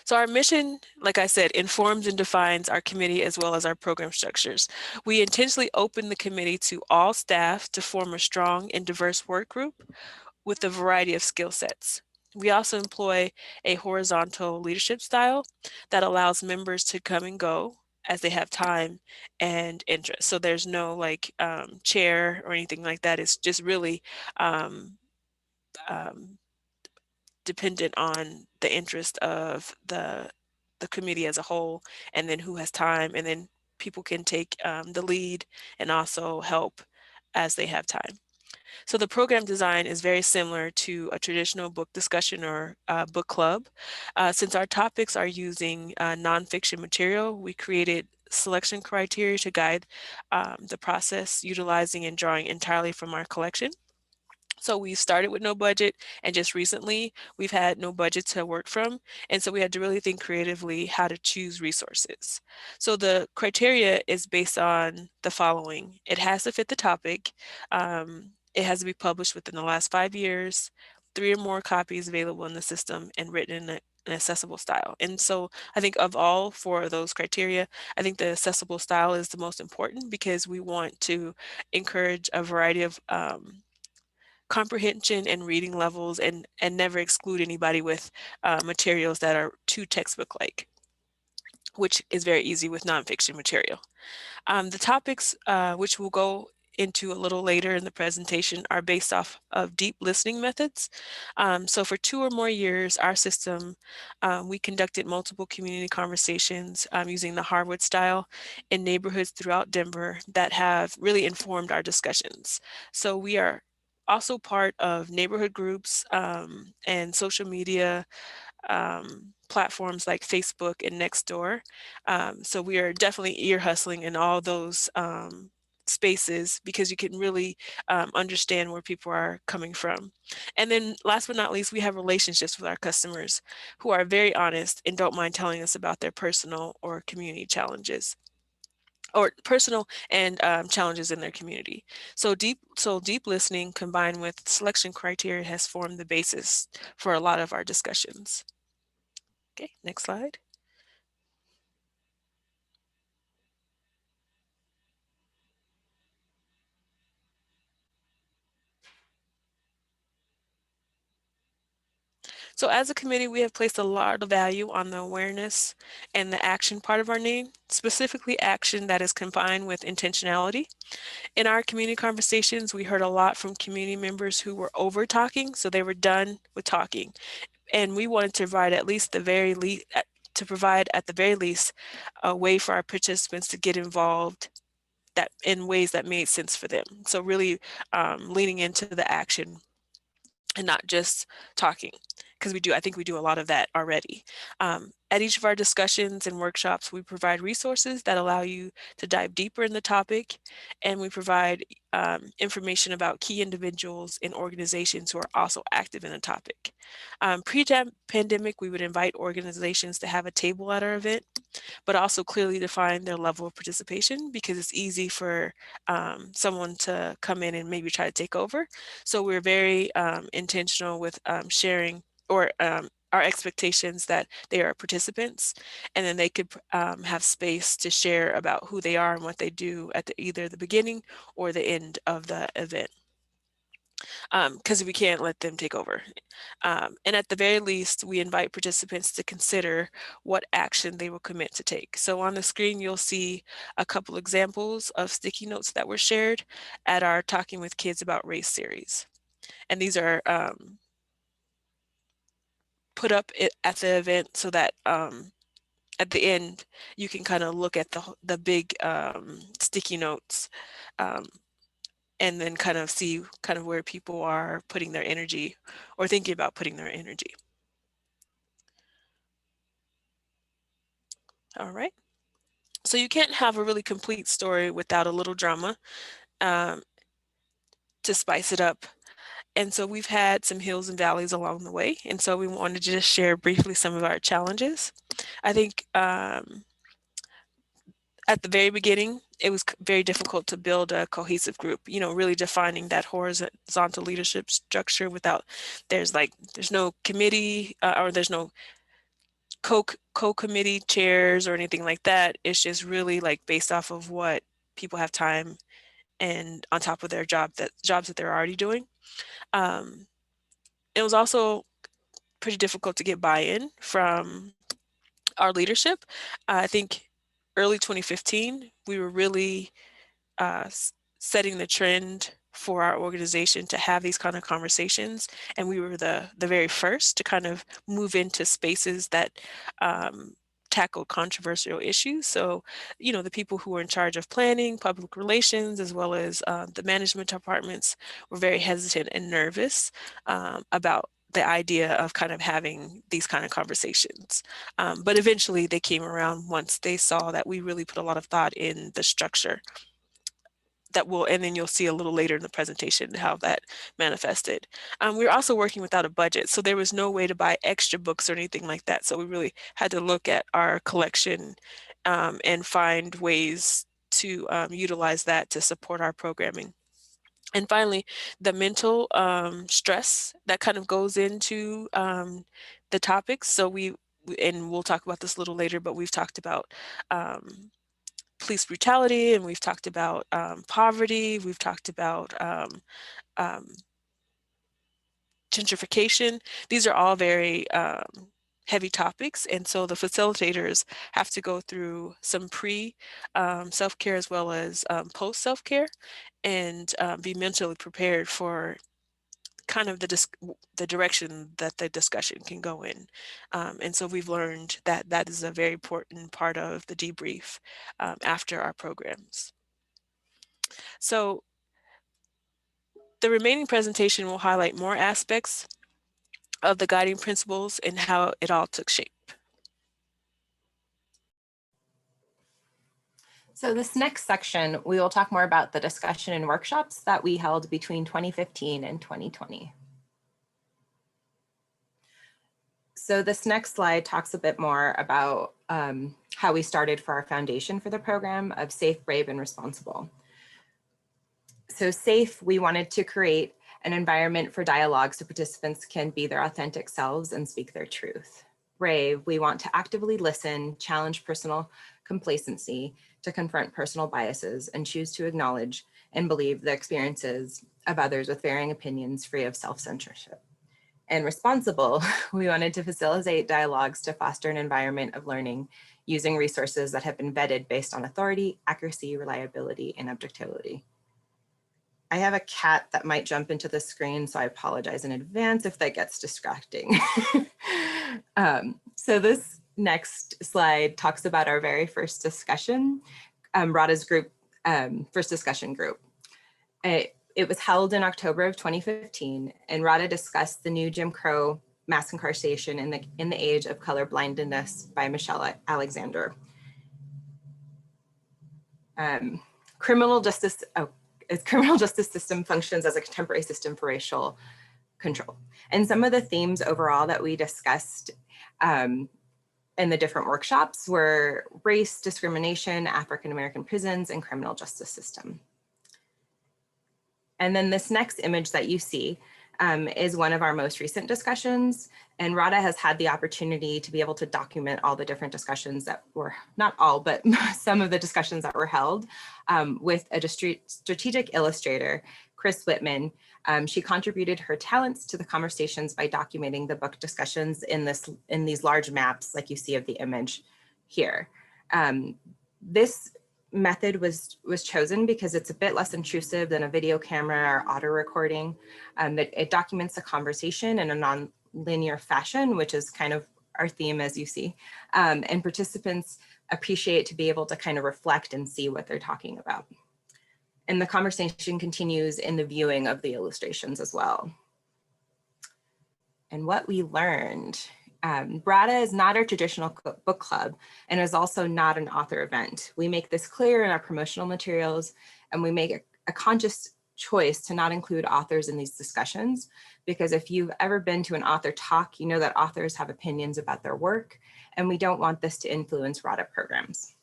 Speaker 6: So our mission, like I said, informs and defines our committee as well as our program structures. We intentionally open the committee to all staff to form a strong and diverse work group with a variety of skill sets. We also employ a horizontal leadership style that allows members to come and go as they have time and interest. So there's no like chair or anything like that. It's just really um, um, dependent on the interest of the committee as a whole, and then who has time, and then people can take the lead and also help as they have time. So the program design is very similar to a traditional book discussion or book club. Since our topics are using nonfiction material, we created selection criteria to guide the process, utilizing and drawing entirely from our collection. So we started with no budget, and just recently we've had no budget to work from. And so we had to really think creatively how to choose resources. So the criteria is based on the following. It has to fit the topic. It has to be published within the last 5 years, 3 or more copies available in the system, and written in an accessible style. And so I think of all 4 of those criteria, I think the accessible style is the most important because we want to encourage a variety of comprehension and reading levels, and never exclude anybody with materials that are too textbook-like, which is very easy with nonfiction material. The topics, which we'll go into a little later in the presentation, are based off of deep listening methods. So for 2 or more years, our system, we conducted multiple community conversations using the Harwood style in neighborhoods throughout Denver that have really informed our discussions. So we are also part of neighborhood groups and social media platforms like Facebook and Nextdoor. So we are definitely ear hustling in all those spaces because you can really understand where people are coming from. And then last but not least, we have relationships with our customers who are very honest and don't mind telling us about their personal or community challenges, or personal and challenges in their community. So deep listening combined with selection criteria has formed the basis for a lot of our discussions. Okay, next slide. So as a committee, we have placed a lot of value on the awareness and the action part of our name, specifically action that is combined with intentionality. In our community conversations, we heard a lot from community members who were over talking, so they were done with talking. And we wanted to provide at the very least a way for our participants to get involved that in ways that made sense for them. So really leaning into the action and not just talking, because I think we do a lot of that already. At each of our discussions and workshops, we provide resources that allow you to dive deeper in the topic, and we provide information about key individuals and organizations who are also active in the topic. Pre-pandemic, we would invite organizations to have a table at our event, but also clearly define their level of participation because it's easy for someone to come in and maybe try to take over. So we're very intentional with sharing or our expectations that they are participants, and then they could have space to share about who they are and what they do at either the beginning or the end of the event, because we can't let them take over. And at the very least, we invite participants to consider what action they will commit to take. So on the screen, you'll see a couple examples of sticky notes that were shared at our Talking with Kids About Race series. And these are put up at the event so that at the end, you can kind of look at the big sticky notes and then kind of see kind of where people are putting their energy or thinking about putting their energy. All right. So you can't have a really complete story without a little drama to spice it up. And so we've had some hills and valleys along the way. And so we wanted to just share briefly some of our challenges. I think at the very beginning, it was very difficult to build a cohesive group, you know, really defining that horizontal leadership structure without, there's no committee or there's no co-committee chairs or anything like that. It's just really like based off of what people have time and on top of their jobs that they're already doing. It was also pretty difficult to get buy-in from our leadership. I think early 2015, we were really setting the trend for our organization to have these kind of conversations. And we were the very first to kind of move into spaces that tackled controversial issues. So, you know, the people who were in charge of planning, public relations, as well as the management departments were very hesitant and nervous about the idea of kind of having these kind of conversations. But eventually they came around once they saw that we really put a lot of thought in the structure and then you'll see a little later in the presentation how that manifested. We were also working without a budget, so there was no way to buy extra books or anything like that. So we really had to look at our collection and find ways to utilize that to support our programming. And finally, the mental stress that kind of goes into the topics. So and we'll talk about this a little later, but we've talked about police brutality, and we've talked about poverty, we've talked about gentrification. These are all very heavy topics, and so the facilitators have to go through some self-care as well as post self-care, and be mentally prepared for kind of the direction that the discussion can go in. And so we've learned that that is a very important part of the debrief after our programs. So the remaining presentation will highlight more aspects of the guiding principles and how it all took shape.
Speaker 8: So this next section, we will talk more about the discussion and workshops that we held between 2015 and 2020. So this next slide talks a bit more about how we started for our foundation for the program of Safe, Brave, and Responsible. So SAFE, we wanted to create an environment for dialogue so participants can be their authentic selves and speak their truth. Brave, we want to actively listen, challenge personal complacency, to confront personal biases, and choose to acknowledge and believe the experiences of others with varying opinions free of self-censorship. And responsible, we wanted to facilitate dialogues to foster an environment of learning using resources that have been vetted based on authority, accuracy, reliability, and objectivity. I have a cat that might jump into the screen, so I apologize in advance if that gets distracting. So this next slide talks about our very first discussion, Radha's group, first discussion group. It was held in October of 2015, and Radha discussed the new Jim Crow mass incarceration in the age of colorblindness by Michelle Alexander. Criminal justice system functions as a contemporary system for racial control. And some of the themes overall that we discussed in the different workshops were race, discrimination, African-American prisons, and criminal justice system. And then this next image that you see is one of our most recent discussions. And Radha has had the opportunity to be able to document all the different discussions that were, not all, but some of the discussions that were held with a strategic illustrator, Chris Whitman. She contributed her talents to the conversations by documenting the book discussions in these large maps like you see of the image here. This method was chosen because it's a bit less intrusive than a video camera or auto recording. That it documents the conversation in a non-linear fashion, which is kind of our theme as you see. And participants appreciate to be able to kind of reflect and see what they're talking about. And the conversation continues in the viewing of the illustrations as well. And what we learned. Radha is not our traditional book club and is also not an author event. We make this clear in our promotional materials, and we make a conscious choice to not include authors in these discussions, because if you've ever been to an author talk, you know that authors have opinions about their work, and we don't want this to influence Radha programs.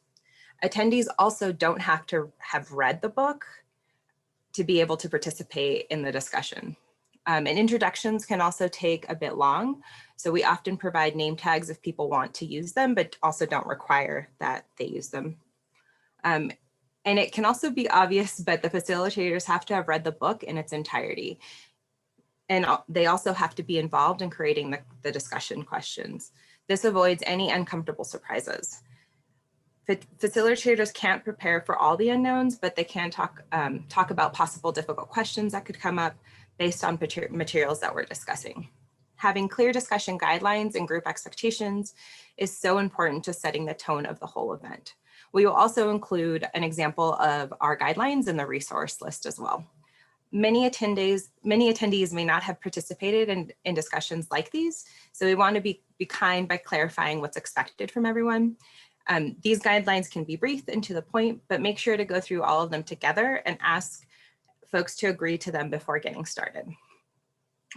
Speaker 8: Attendees also don't have to have read the book to be able to participate in the discussion. And introductions can also take a bit long. So we often provide name tags if people want to use them, but also don't require that they use them. And it can also be obvious, but the facilitators have to have read the book in its entirety. And they also have to be involved in creating the discussion questions. This avoids any uncomfortable surprises. Facilitators can't prepare for all the unknowns, but they can talk about possible difficult questions that could come up based on materials that we're discussing. Having clear discussion guidelines and group expectations is so important to setting the tone of the whole event. We will also include an example of our guidelines in the resource list as well. Many attendees may not have participated in discussions like these, so we want to be kind by clarifying what's expected from everyone. These guidelines can be brief and to the point, but make sure to go through all of them together and ask folks to agree to them before getting started.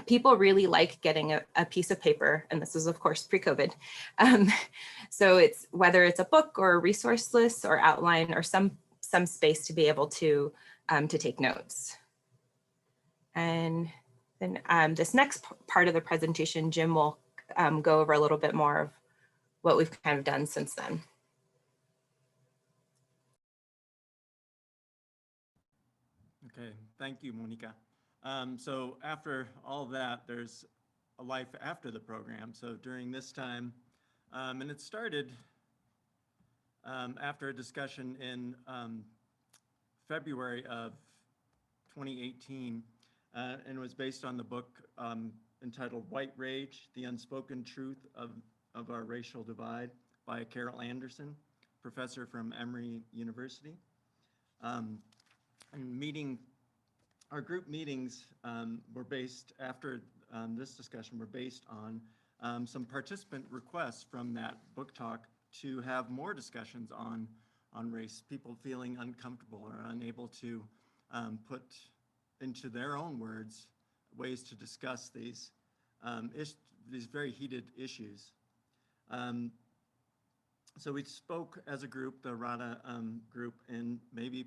Speaker 8: People really like getting a piece of paper, and this is of course pre-COVID. So it's whether it's a book or a resource list or outline or some space to be able to take notes. And then this next part of the presentation, Jim will go over a little bit more of what we've kind of done since then.
Speaker 7: Okay, thank you, Monica. So after all of that, there's a life after the program. So during this time, and it started after a discussion in February of 2018, and was based on the book entitled White Rage, The Unspoken Truth of Our Racial Divide by Carol Anderson, professor from Emory University. And our group meetings were based, after this discussion, were based on some participant requests from that book talk to have more discussions on race, people feeling uncomfortable or unable to put into their own words ways to discuss these very heated issues. So we spoke as a group, the RADA group, in maybe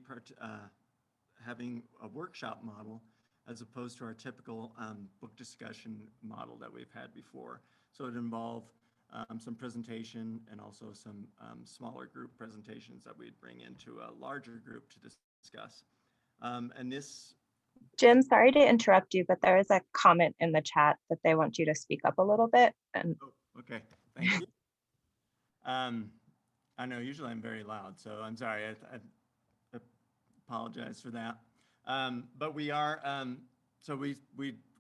Speaker 7: having a workshop model as opposed to our typical book discussion model that we've had before. So it involved some presentation and also some smaller group presentations that we'd bring into a larger group to discuss. And this...
Speaker 8: Jim, sorry to interrupt you, but there is a comment in the chat that they want you to speak up a little bit. And
Speaker 7: oh, okay, thank you. I know usually I'm very loud, so I'm sorry. I apologize for that. But we are, so we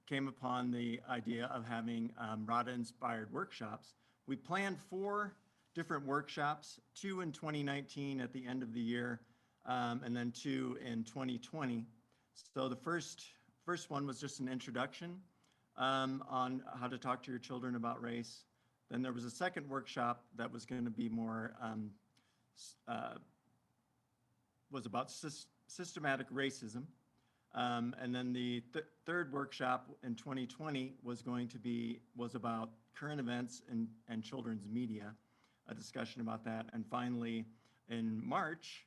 Speaker 7: came upon the idea of having RADA-inspired workshops. We planned 4 different workshops, 2 in 2019 at the end of the year, and then 2 in 2020. So the first one was just an introduction on how to talk to your children about race. Then there was a second workshop that was going to be more, was about systematic racism. And then the third workshop in 2020 was about current events and children's media, a discussion about that. And finally, in March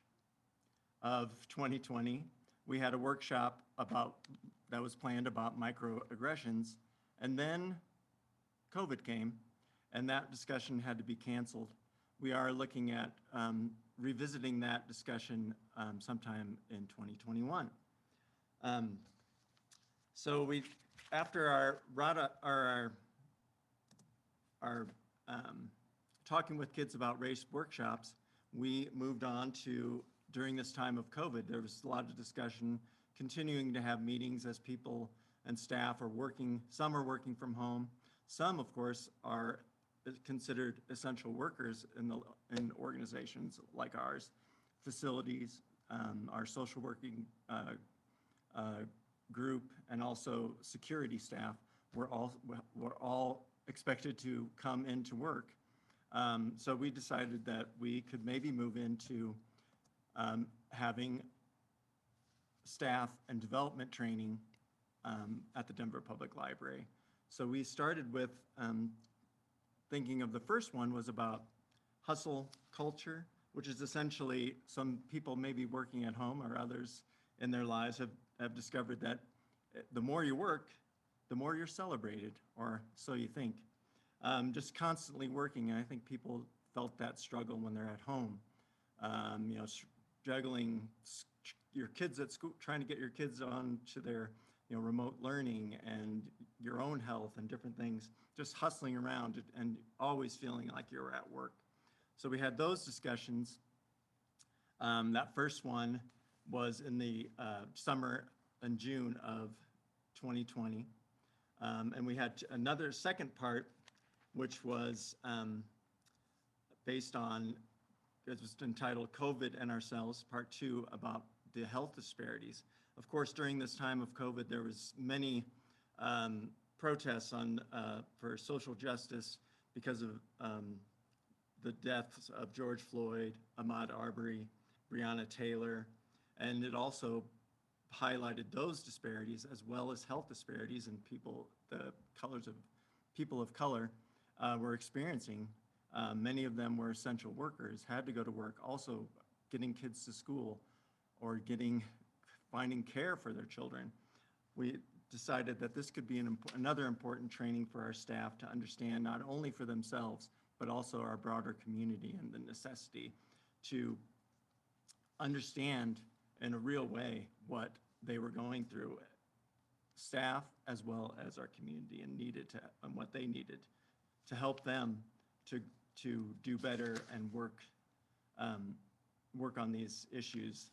Speaker 7: of 2020, we had a workshop that was planned about microaggressions. And then COVID came, and that discussion had to be canceled. We are looking at revisiting that discussion sometime in 2021. So after our RADA, our talking with kids about race workshops, we moved on to, during this time of COVID, there was a lot of discussion, continuing to have meetings as people and staff are working. Some are working from home. Some, of course, are considered essential workers in organizations like ours, facilities, our social working group, and also security staff. We're all expected to come into work. So we decided that we could maybe move into having staff and development training at the Denver Public Library. So we started with thinking of the first one was about hustle culture, which is essentially some people may be working at home or others in their lives have discovered that the more you work, the more you're celebrated, or so you think. Just constantly working, and I think people felt that struggle when they're at home. You know, juggling your kids at school, trying to get your kids on to their, you know, remote learning and your own health and different things, just hustling around and always feeling like you're at work. So we had those discussions. That first one was in the summer and June of 2020. And we had another second part, which was based on, it was entitled COVID and Ourselves, Part 2, about the health disparities. Of course, during this time of COVID, there was many protests for social justice because of the deaths of George Floyd, Ahmaud Arbery, Breonna Taylor, and it also highlighted those disparities as well as health disparities and the people of color were experiencing. Many of them were essential workers, had to go to work, also getting kids to school or finding care for their children. We decided that this could be another important training for our staff to understand, not only for themselves, but also our broader community, and the necessity to understand in a real way what they were going through, staff as well as our community, and what they needed to help them to do better and work on these issues.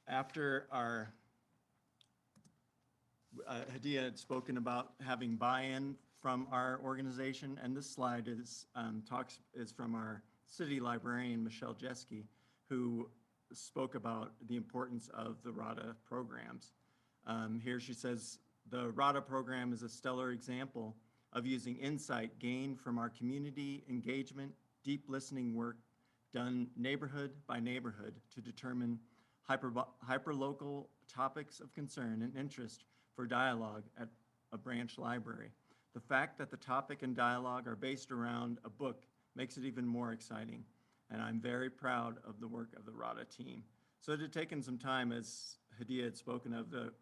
Speaker 7: After our Hadia had spoken about having buy-in from our organization, and this slide is from our city librarian, Michelle Jeske, who spoke about the importance of the RADA programs. Here she says, the RADA program is a stellar example of using insight gained from our community engagement, deep listening work done neighborhood by neighborhood to determine hyperlocal topics of concern and interest for dialogue at a branch library. The fact that the topic and dialogue are based around a book makes it even more exciting, and I'm very proud of the work of the RADA team. So it had taken some time, as Hadia had spoken of, the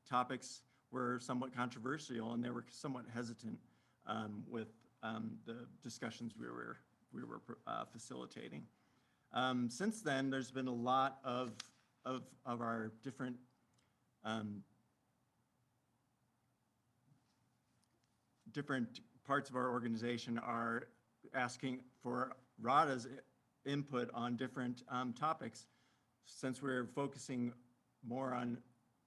Speaker 7: topics were somewhat controversial, and they were somewhat hesitant with the discussions we were facilitating. Since then, there's been a lot of our different parts of our organization are asking for RADA's input on different topics. Since we're focusing more on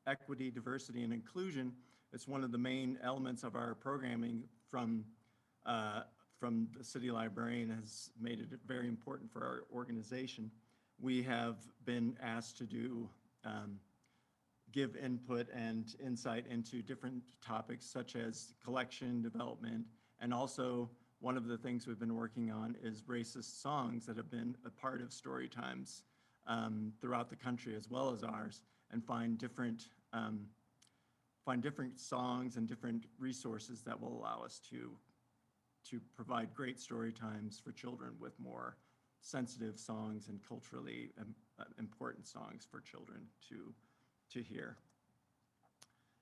Speaker 7: equity, diversity, and inclusion, it's one of the main elements of our programming from the city librarian has made it very important for our organization. We have been asked to give input and insight into different topics such as collection development, and also one of the things we've been working on is racist songs that have been a part of story times throughout the country as well as ours, and find different songs and different resources that will allow us to provide great story times for children with more sensitive songs and culturally important songs for children to hear.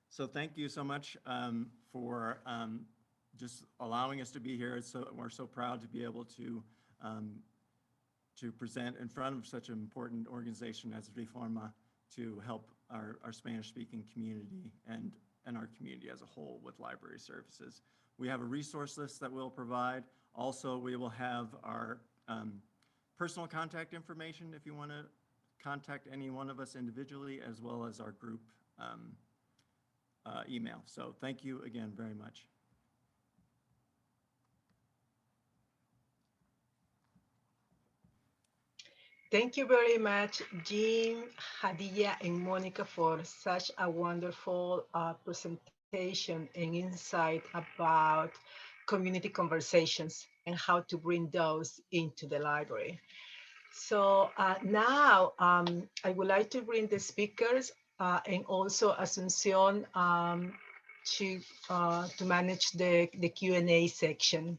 Speaker 7: So thank you so much for just allowing us to be here. We're so proud to be able to present in front of such an important organization as Reforma to help our Spanish-speaking community and our community as a whole with library services. We have a resource list that we'll provide. Also, we will have our personal contact information if you want to contact any one of us individually, as well as our group email. So thank you again very much.
Speaker 1: Thank you very much, Jim, Hadia, and Monica for such a wonderful presentation and insight about community conversations and how to bring those into the library. So now I would like to bring the speakers and also Asuncion to manage the Q&A section.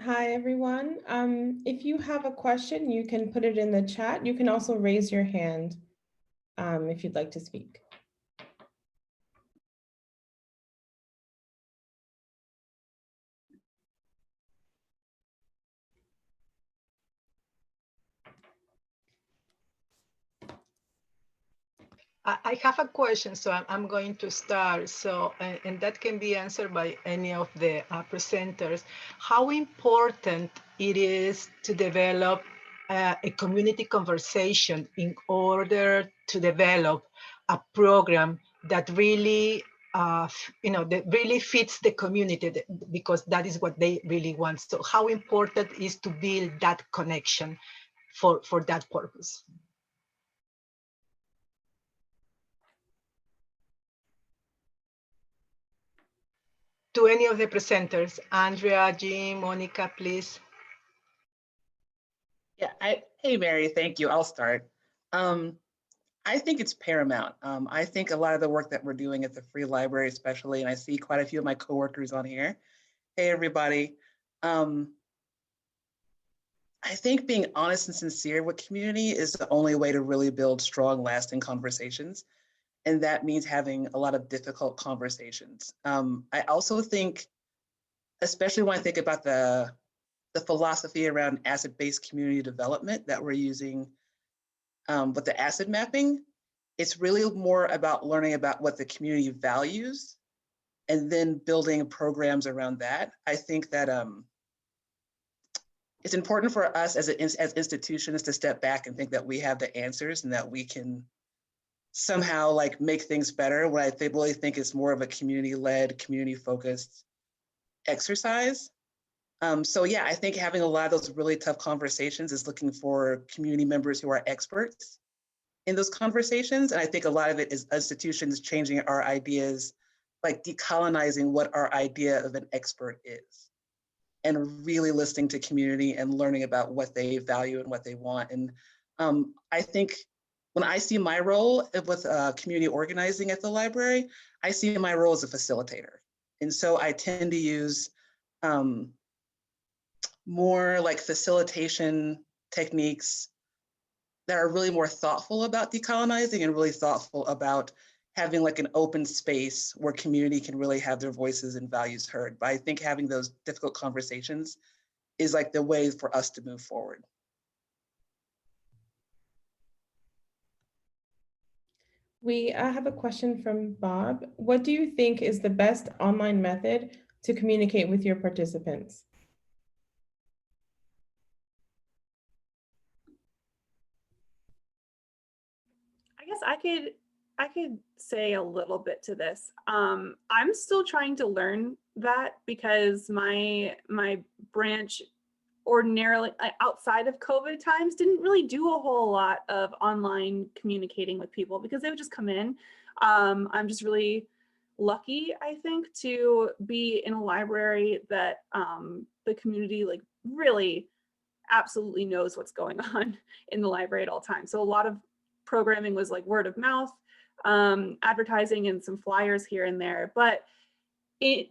Speaker 9: Hi, everyone. If you have a question, you can put it in the chat. You can also raise your hand if you'd like to speak.
Speaker 1: I have a question, so I'm going to start. So, and that can be answered by any of the presenters. How important it is to develop a community conversation in order to develop a program that really, that really fits the community, because that is what they really want. So, how important is to build that connection for that purpose? To any of the presenters, Andrea, Jim, Monica, please.
Speaker 2: Yeah, hey, Mary, thank you. I'll start. I think it's paramount. I think a lot of the work that we're doing at the Free Library, especially, and I see quite a few of my coworkers on here. Hey, everybody. I think being honest and sincere with community is the only way to really build strong, lasting conversations. And that means having a lot of difficult conversations. I also think, especially when I think about the philosophy around asset-based community development that we're using with the asset mapping, it's really more about learning about what the community values and then building programs around that. I think that it's important for us as institutions to step back and think that we have the answers and that we can somehow like make things better. What I really think is more of a community-led, community-focused exercise. So yeah, I think having a lot of those really tough conversations is looking for community members who are experts in those conversations. And I think a lot of it is institutions changing our ideas, like decolonizing what our idea of an expert is, and really listening to community and learning about what they value and what they want. And I think when I see my role with community organizing at the library, I see my role as a facilitator. And so I tend to use more like facilitation techniques that are really more thoughtful about decolonizing and really thoughtful about having like an open space where community can really have their voices and values heard. But I think having those difficult conversations is like the way for us to move forward.
Speaker 9: We have a question from Bob. What do you think is the best online method to communicate with your participants?
Speaker 3: I guess I could say a little bit to this. I'm still trying to learn that because my branch ordinarily outside of COVID times didn't really do a whole lot of online communicating with people because they would just come in. I'm just really lucky, I think, to be in a library that the community like really absolutely knows what's going on in the library at all times. So a lot of programming was like word of mouth, advertising and some flyers here and there. But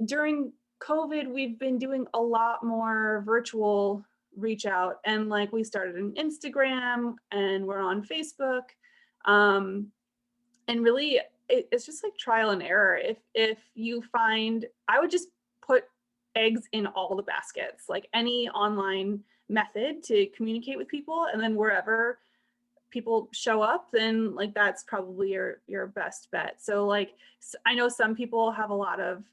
Speaker 3: during COVID, we've been doing a lot more virtual reach out, and like we started an Instagram and we're on Facebook. And really it's just like trial and error. If you find, I would just put eggs in all the baskets, like any online method to communicate with people, and then wherever people show up, then like that's probably your best bet. So like I know some people have a lot of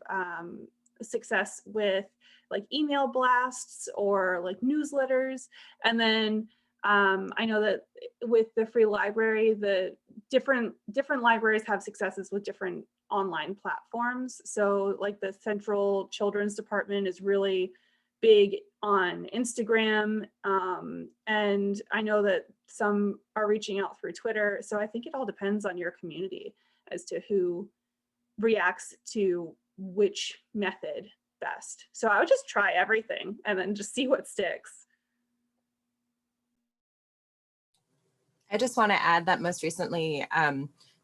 Speaker 3: success with like email blasts or like newsletters, and then I know that with the Free Library, the different libraries have successes with different online platforms. So like the Central Children's Department is really big on Instagram, and I know that some are reaching out through Twitter. So I think it all depends on your community as to who reacts to which method best. So I would just try everything and then just see what sticks.
Speaker 8: I just want to add that most recently,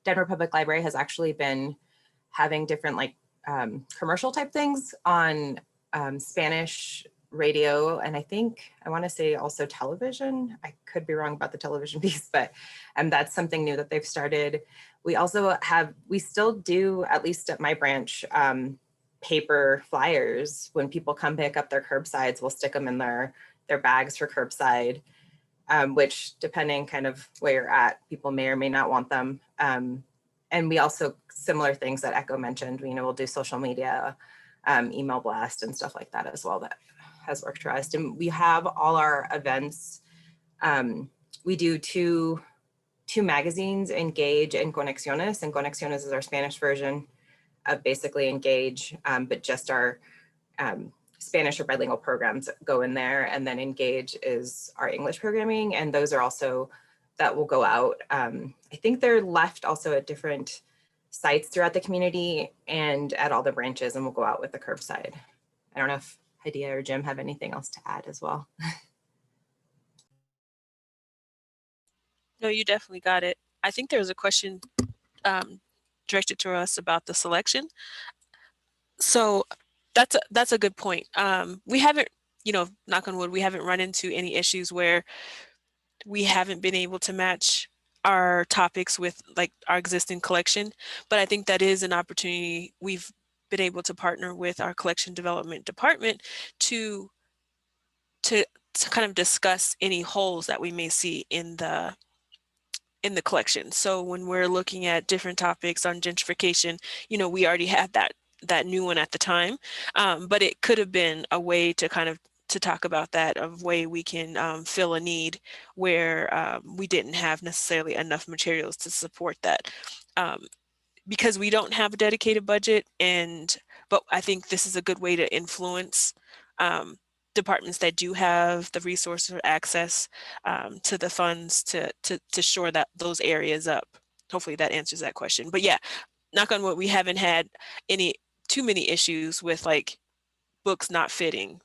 Speaker 8: Denver Public Library has actually been having different like commercial type things on Spanish radio, and I want to say also television. I could be wrong about the television piece, but that's something new that they've started. We still do, at least at my branch, paper flyers. When people come pick up their curbsides, we'll stick them in their bags for curbside, which, depending kind of where you're at, people may or may not want them. And we also, similar things that Echo mentioned, we'll do social media, email blast and stuff like that as well. That has worked for us. And we have all our events. We do two magazines, Engage and Conexiones. And Conexiones is our Spanish version of basically Engage, but just our Spanish or bilingual programs go in there. And then Engage is our English programming. And those are also, that will go out. I think they're left also at different sites throughout the community and at all the branches, and we'll go out with the curbside. I don't know if Hadia or Jim have anything else to add as well.
Speaker 6: No, you definitely got it. I think there was a question directed to us about the selection. So that's a good point. We haven't, knock on wood, we haven't run into any issues where we haven't been able to match our topics with like our existing collection, but I think that is an opportunity. We've been able to partner with our collection development department to kind of discuss any holes that we may see in the collection. So when we're looking at different topics on gentrification, we already had that new one at the time, but it could have been a way to kind of to talk about that, of way we can fill a need where we didn't have necessarily enough materials to support that. Because we don't have a dedicated budget, but I think this is a good way to influence departments that do have the resources or access to the funds to shore that those areas up. Hopefully that answers that question. But yeah, knock on wood, we haven't had too many issues with like books not fitting.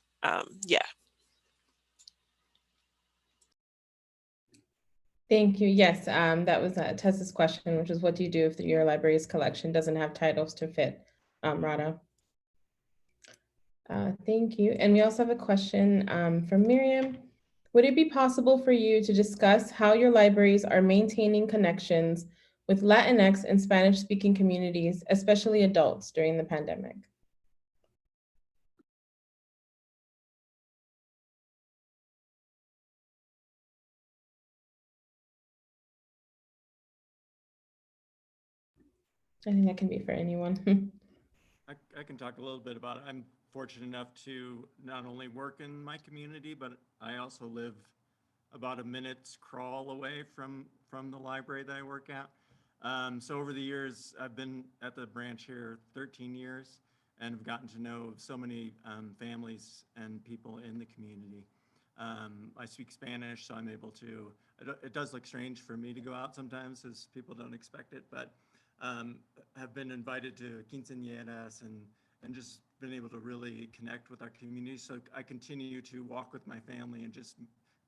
Speaker 6: Yeah.
Speaker 9: Thank you. Yes, that was Tessa's question, which is what do you do if your library's collection doesn't have titles to fit, Rada? Thank you. And we also have a question from Miriam. Would it be possible for you to discuss how your libraries are maintaining connections with Latinx and Spanish-speaking communities, especially adults, during the pandemic? I think that can be for anyone.
Speaker 7: I can talk a little bit about it. I'm fortunate enough to not only work in my community, but I also live about a minute's crawl away from the library that I work at. So over the years, I've been at the branch here 13 years and have gotten to know so many families and people in the community. I speak Spanish, so I'm able to, it does look strange for me to go out sometimes as people don't expect it, but have been invited to quinceañeras and just been able to really connect with our community. So I continue to walk with my family and just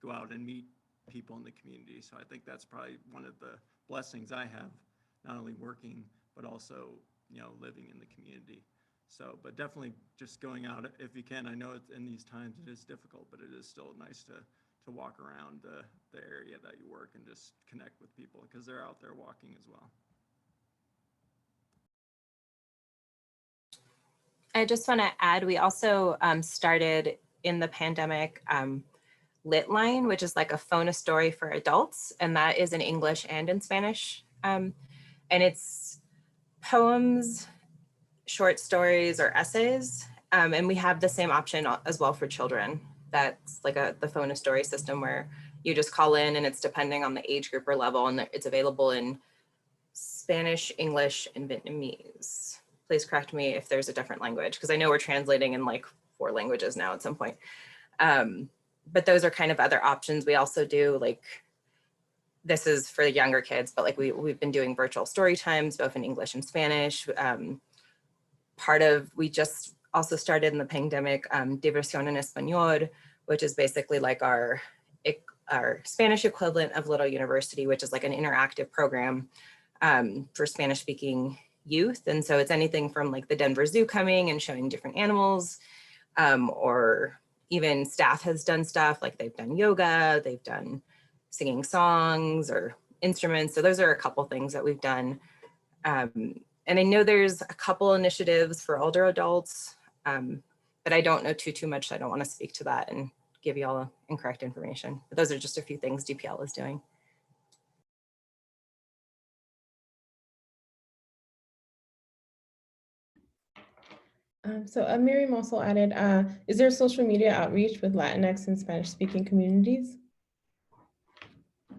Speaker 7: go out and meet people in the community. So I think that's probably one of the blessings I have, not only working, but also, living in the community. So, but definitely just going out if you can. I know in these times it is difficult, but it is still nice to walk around the area that you work and just connect with people because they're out there walking as well.
Speaker 8: I just want to add, we also started in the pandemic Lit Line, which is like a phone a story for adults, and that is in English and in Spanish. And it's poems, short stories, or essays. And we have the same option as well for children. That's like the phone a story system where you just call in and it's depending on the age group or level, and it's available in Spanish, English, and Vietnamese. Please correct me if there's a different language, because I know we're translating in like 4 languages now at some point. But those are kind of other options. We also do this is for the younger kids, but like we've been doing virtual story times, both in English and Spanish. We just also started in the pandemic, Diversión en Español, which is basically like our Spanish equivalent of Little University, which is like an interactive program for Spanish speaking youth. And so it's anything from like the Denver Zoo coming and showing different animals, or even staff has done stuff like they've done yoga, they've done singing songs or instruments. So those are a couple things that we've done. And I know there's a couple initiatives for older adults, but I don't know too much. So I don't want to speak to that and give you all incorrect information. But those are just a few things DPL is doing.
Speaker 9: So Miriam also added, is there social media outreach with Latinx and Spanish speaking communities?
Speaker 8: I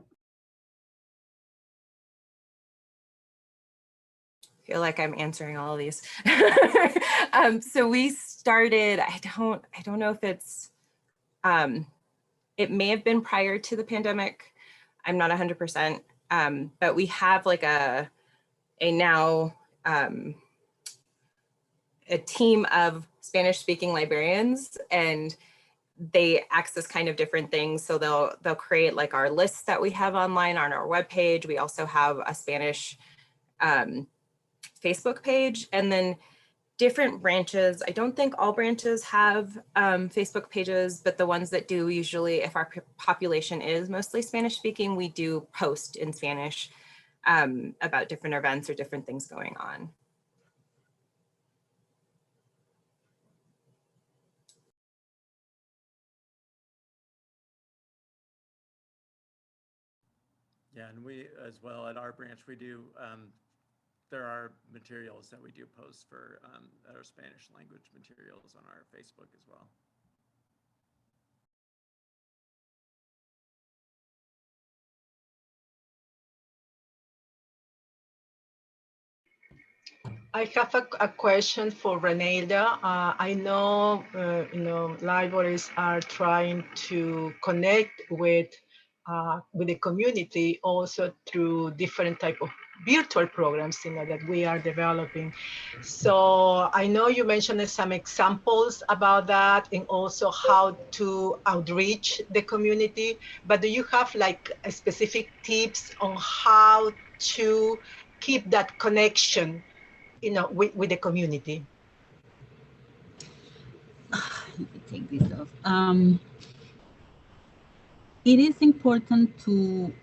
Speaker 8: feel like I'm answering all of these. So we started, I don't know if it's, it may have been prior to the pandemic. I'm not 100%, but we have like a now a team of Spanish speaking librarians, and they access kind of different things. So they'll create like our lists that we have online on our webpage. We also have a Spanish Facebook page, and then different branches. I don't think all branches have Facebook pages, but the ones that do, usually if our population is mostly Spanish speaking, we do post in Spanish about different events or different things going on.
Speaker 7: Yeah, and we as well at our branch, we do, there are materials that we do post for our Spanish language materials on our Facebook as well.
Speaker 1: I have a question for Renelda. I know, libraries are trying to connect with the community also through different type of virtual programs, that we are developing. So I know you mentioned some examples about that and also how to outreach the community, but do you have like specific tips on how to keep that connection with the community?
Speaker 4: Let me take this off. It is important to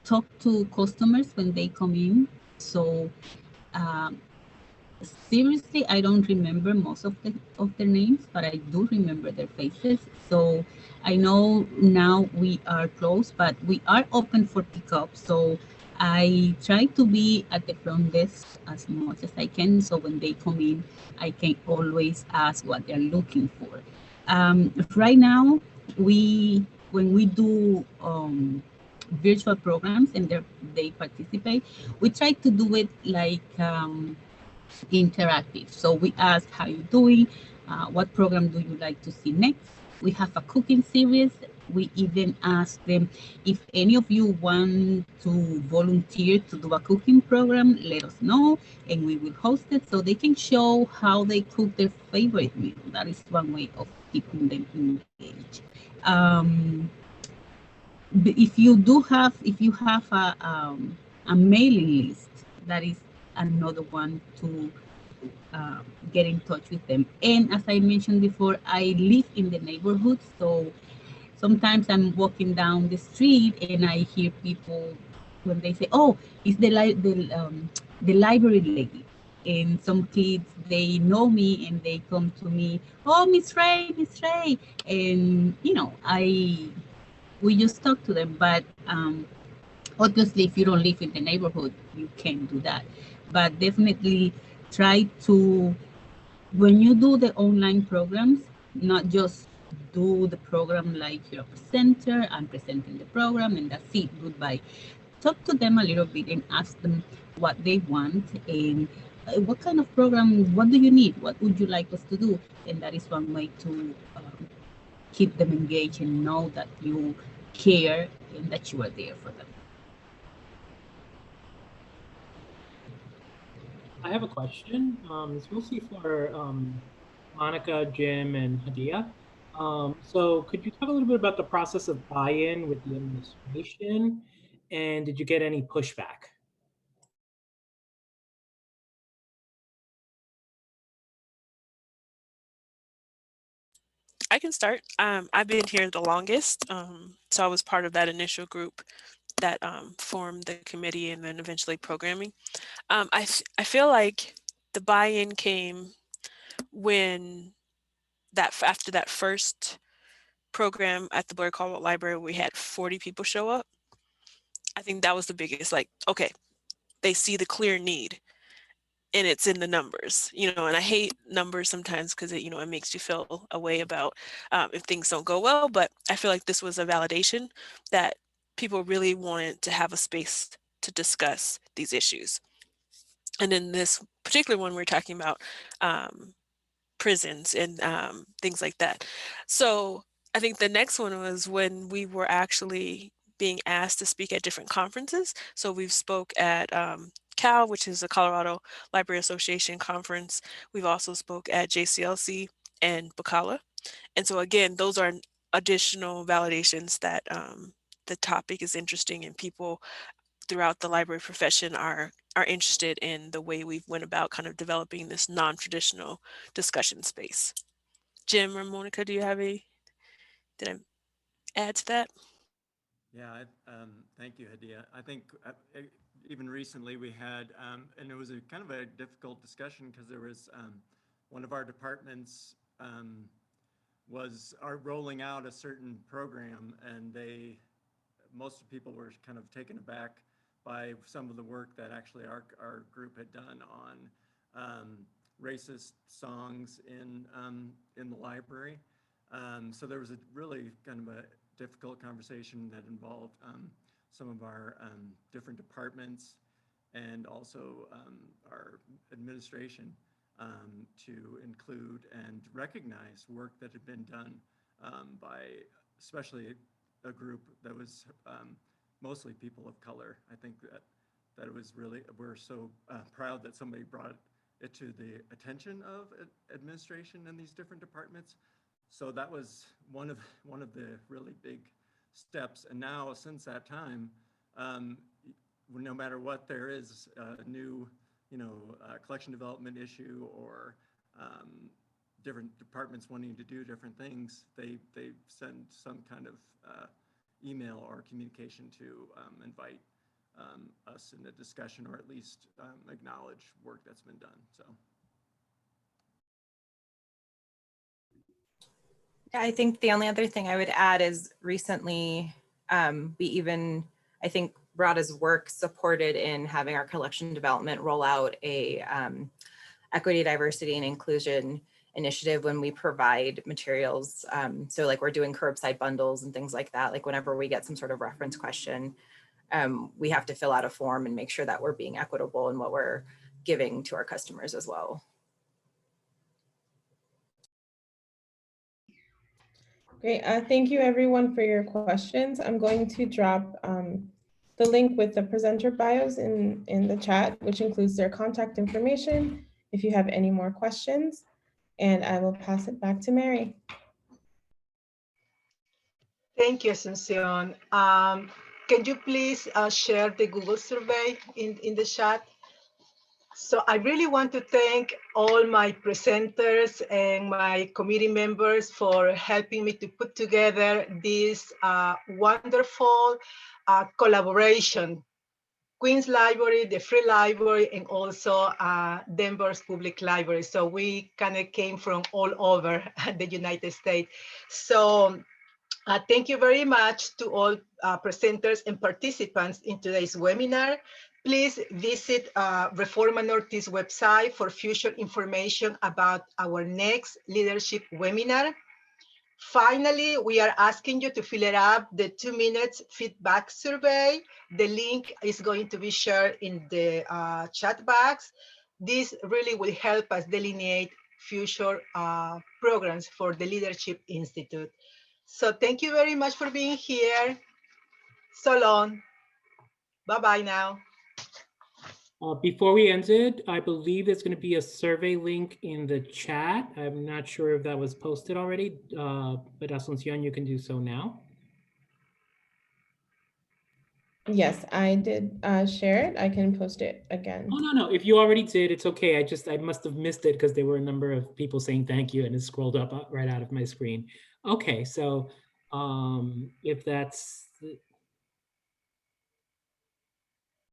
Speaker 4: talk to customers when they come in. So seriously, I don't remember most of their names, but I do remember their faces. So I know now we are closed, but we are open for pickup. So I try to be at the front desk as much as I can. So when they come in, I can always ask what they're looking for. Right now, when we do virtual programs and they participate, we try to do it like interactive. So we ask, how you doing? What program do you like to see next? We have a cooking series. We even ask them, if any of you want to volunteer to do a cooking program, let us know and we will host it so they can show how they cook their favorite meal. That is one way of keeping them engaged. If you have a mailing list, that is another one to get in touch with them. And as I mentioned before, I live in the neighborhood, so sometimes I'm walking down the street and I hear people when they say, "Oh, it's the library lady." And some kids, they know me and they come to me, "Oh, Miss Ray, Miss Ray," and we just talk to them. But obviously, if you don't live in the neighborhood, you can't do that. But definitely try to, when you do the online programs, not just do the program like you're a presenter, I'm presenting the program and that's it, goodbye. Talk to them a little bit and ask them what they want and what kind of program, what do you need? What would you like us to do? And that is one way to keep them engaged and know that you care and that you are there for them.
Speaker 5: I have a question. It's mostly for Monica, Jim, and Hadia. So could you talk a little bit about the process of buy-in with the administration? And did you get any pushback?
Speaker 6: I can start. I've been here the longest, so I was part of that initial group that formed the committee and then eventually programming. I feel like the buy-in came when after that first program at the Blair Caldwell Library, we had 40 people show up. I think that was the biggest, like, okay, they see the clear need and it's in the numbers, you know, and I hate numbers sometimes because it, you know, it makes you feel a way about if things don't go well, but I feel like this was a validation that people really wanted to have a space to discuss these issues. And in this particular one, we're talking about prisons and things like that. So I think the next one was when we were actually being asked to speak at different conferences. So we've spoke at CAL, which is the Colorado Library Association conference. We've also spoke at JCLC and Bacala. And so again, those are additional validations that the topic is interesting and people throughout the library profession are interested in the way we've went about kind of developing this non-traditional discussion space. Jim or Monica, do you have did I add to that?
Speaker 7: Yeah, thank you, Hadia. I think even recently we had, and it was a kind of a difficult discussion because there was one of our departments was rolling out a certain program, and most people were kind of taken aback by some of the work that actually our group had done on racist songs in the library. So there was a really kind of a difficult conversation that involved some of our different departments and also our administration to include and recognize work that had been done by especially a group that was mostly people of color. I think that it was really, we're so proud that somebody brought it to the attention of administration and these different departments. So that was one of the really big steps. And now since that time, no matter what there is a new, collection development issue or different departments wanting to do different things, they send some kind of email or communication to invite us in a discussion or at least acknowledge work that's been done. So.
Speaker 8: Yeah, I think the only other thing I would add is recently we even, I think Rada's work supported in having our collection development roll out a equity, diversity, and inclusion initiative when we provide materials. So like we're doing curbside bundles and things like that. Like whenever we get some sort of reference question, we have to fill out a form and make sure that we're being equitable in what we're giving to our customers as well.
Speaker 9: Great. Thank you everyone for your questions. I'm going to drop the link with the presenter bios in the chat, which includes their contact information if you have any more questions. And I will pass it back to Mary.
Speaker 1: Thank you, Asuncion. Can you please share the Google survey in the chat? So I really want to thank all my presenters and my committee members for helping me to put together this wonderful collaboration. Queens Library, the Free Library, and also Denver's Public Library. So we kind of came from all over the United States. So thank you very much to all presenters and participants in today's webinar. Please visit Reforma Northeast website for future information about our next leadership webinar. Finally, we are asking you to fill it up the 2 minutes feedback survey. The link is going to be shared in the chat box. This really will help us delineate future programs for the Leadership Institute. So thank you very much for being here. So long. Bye-bye now.
Speaker 5: Before we end it, I believe there's going to be a survey link in the chat. I'm not sure if that was posted already, but Asuncion, you can do so now.
Speaker 9: Yes, I did share it. I can post it again.
Speaker 5: Oh, no. If you already did, it's okay. I must have missed it because there were a number of people saying thank you and it scrolled up right out of my screen. Okay, so if that's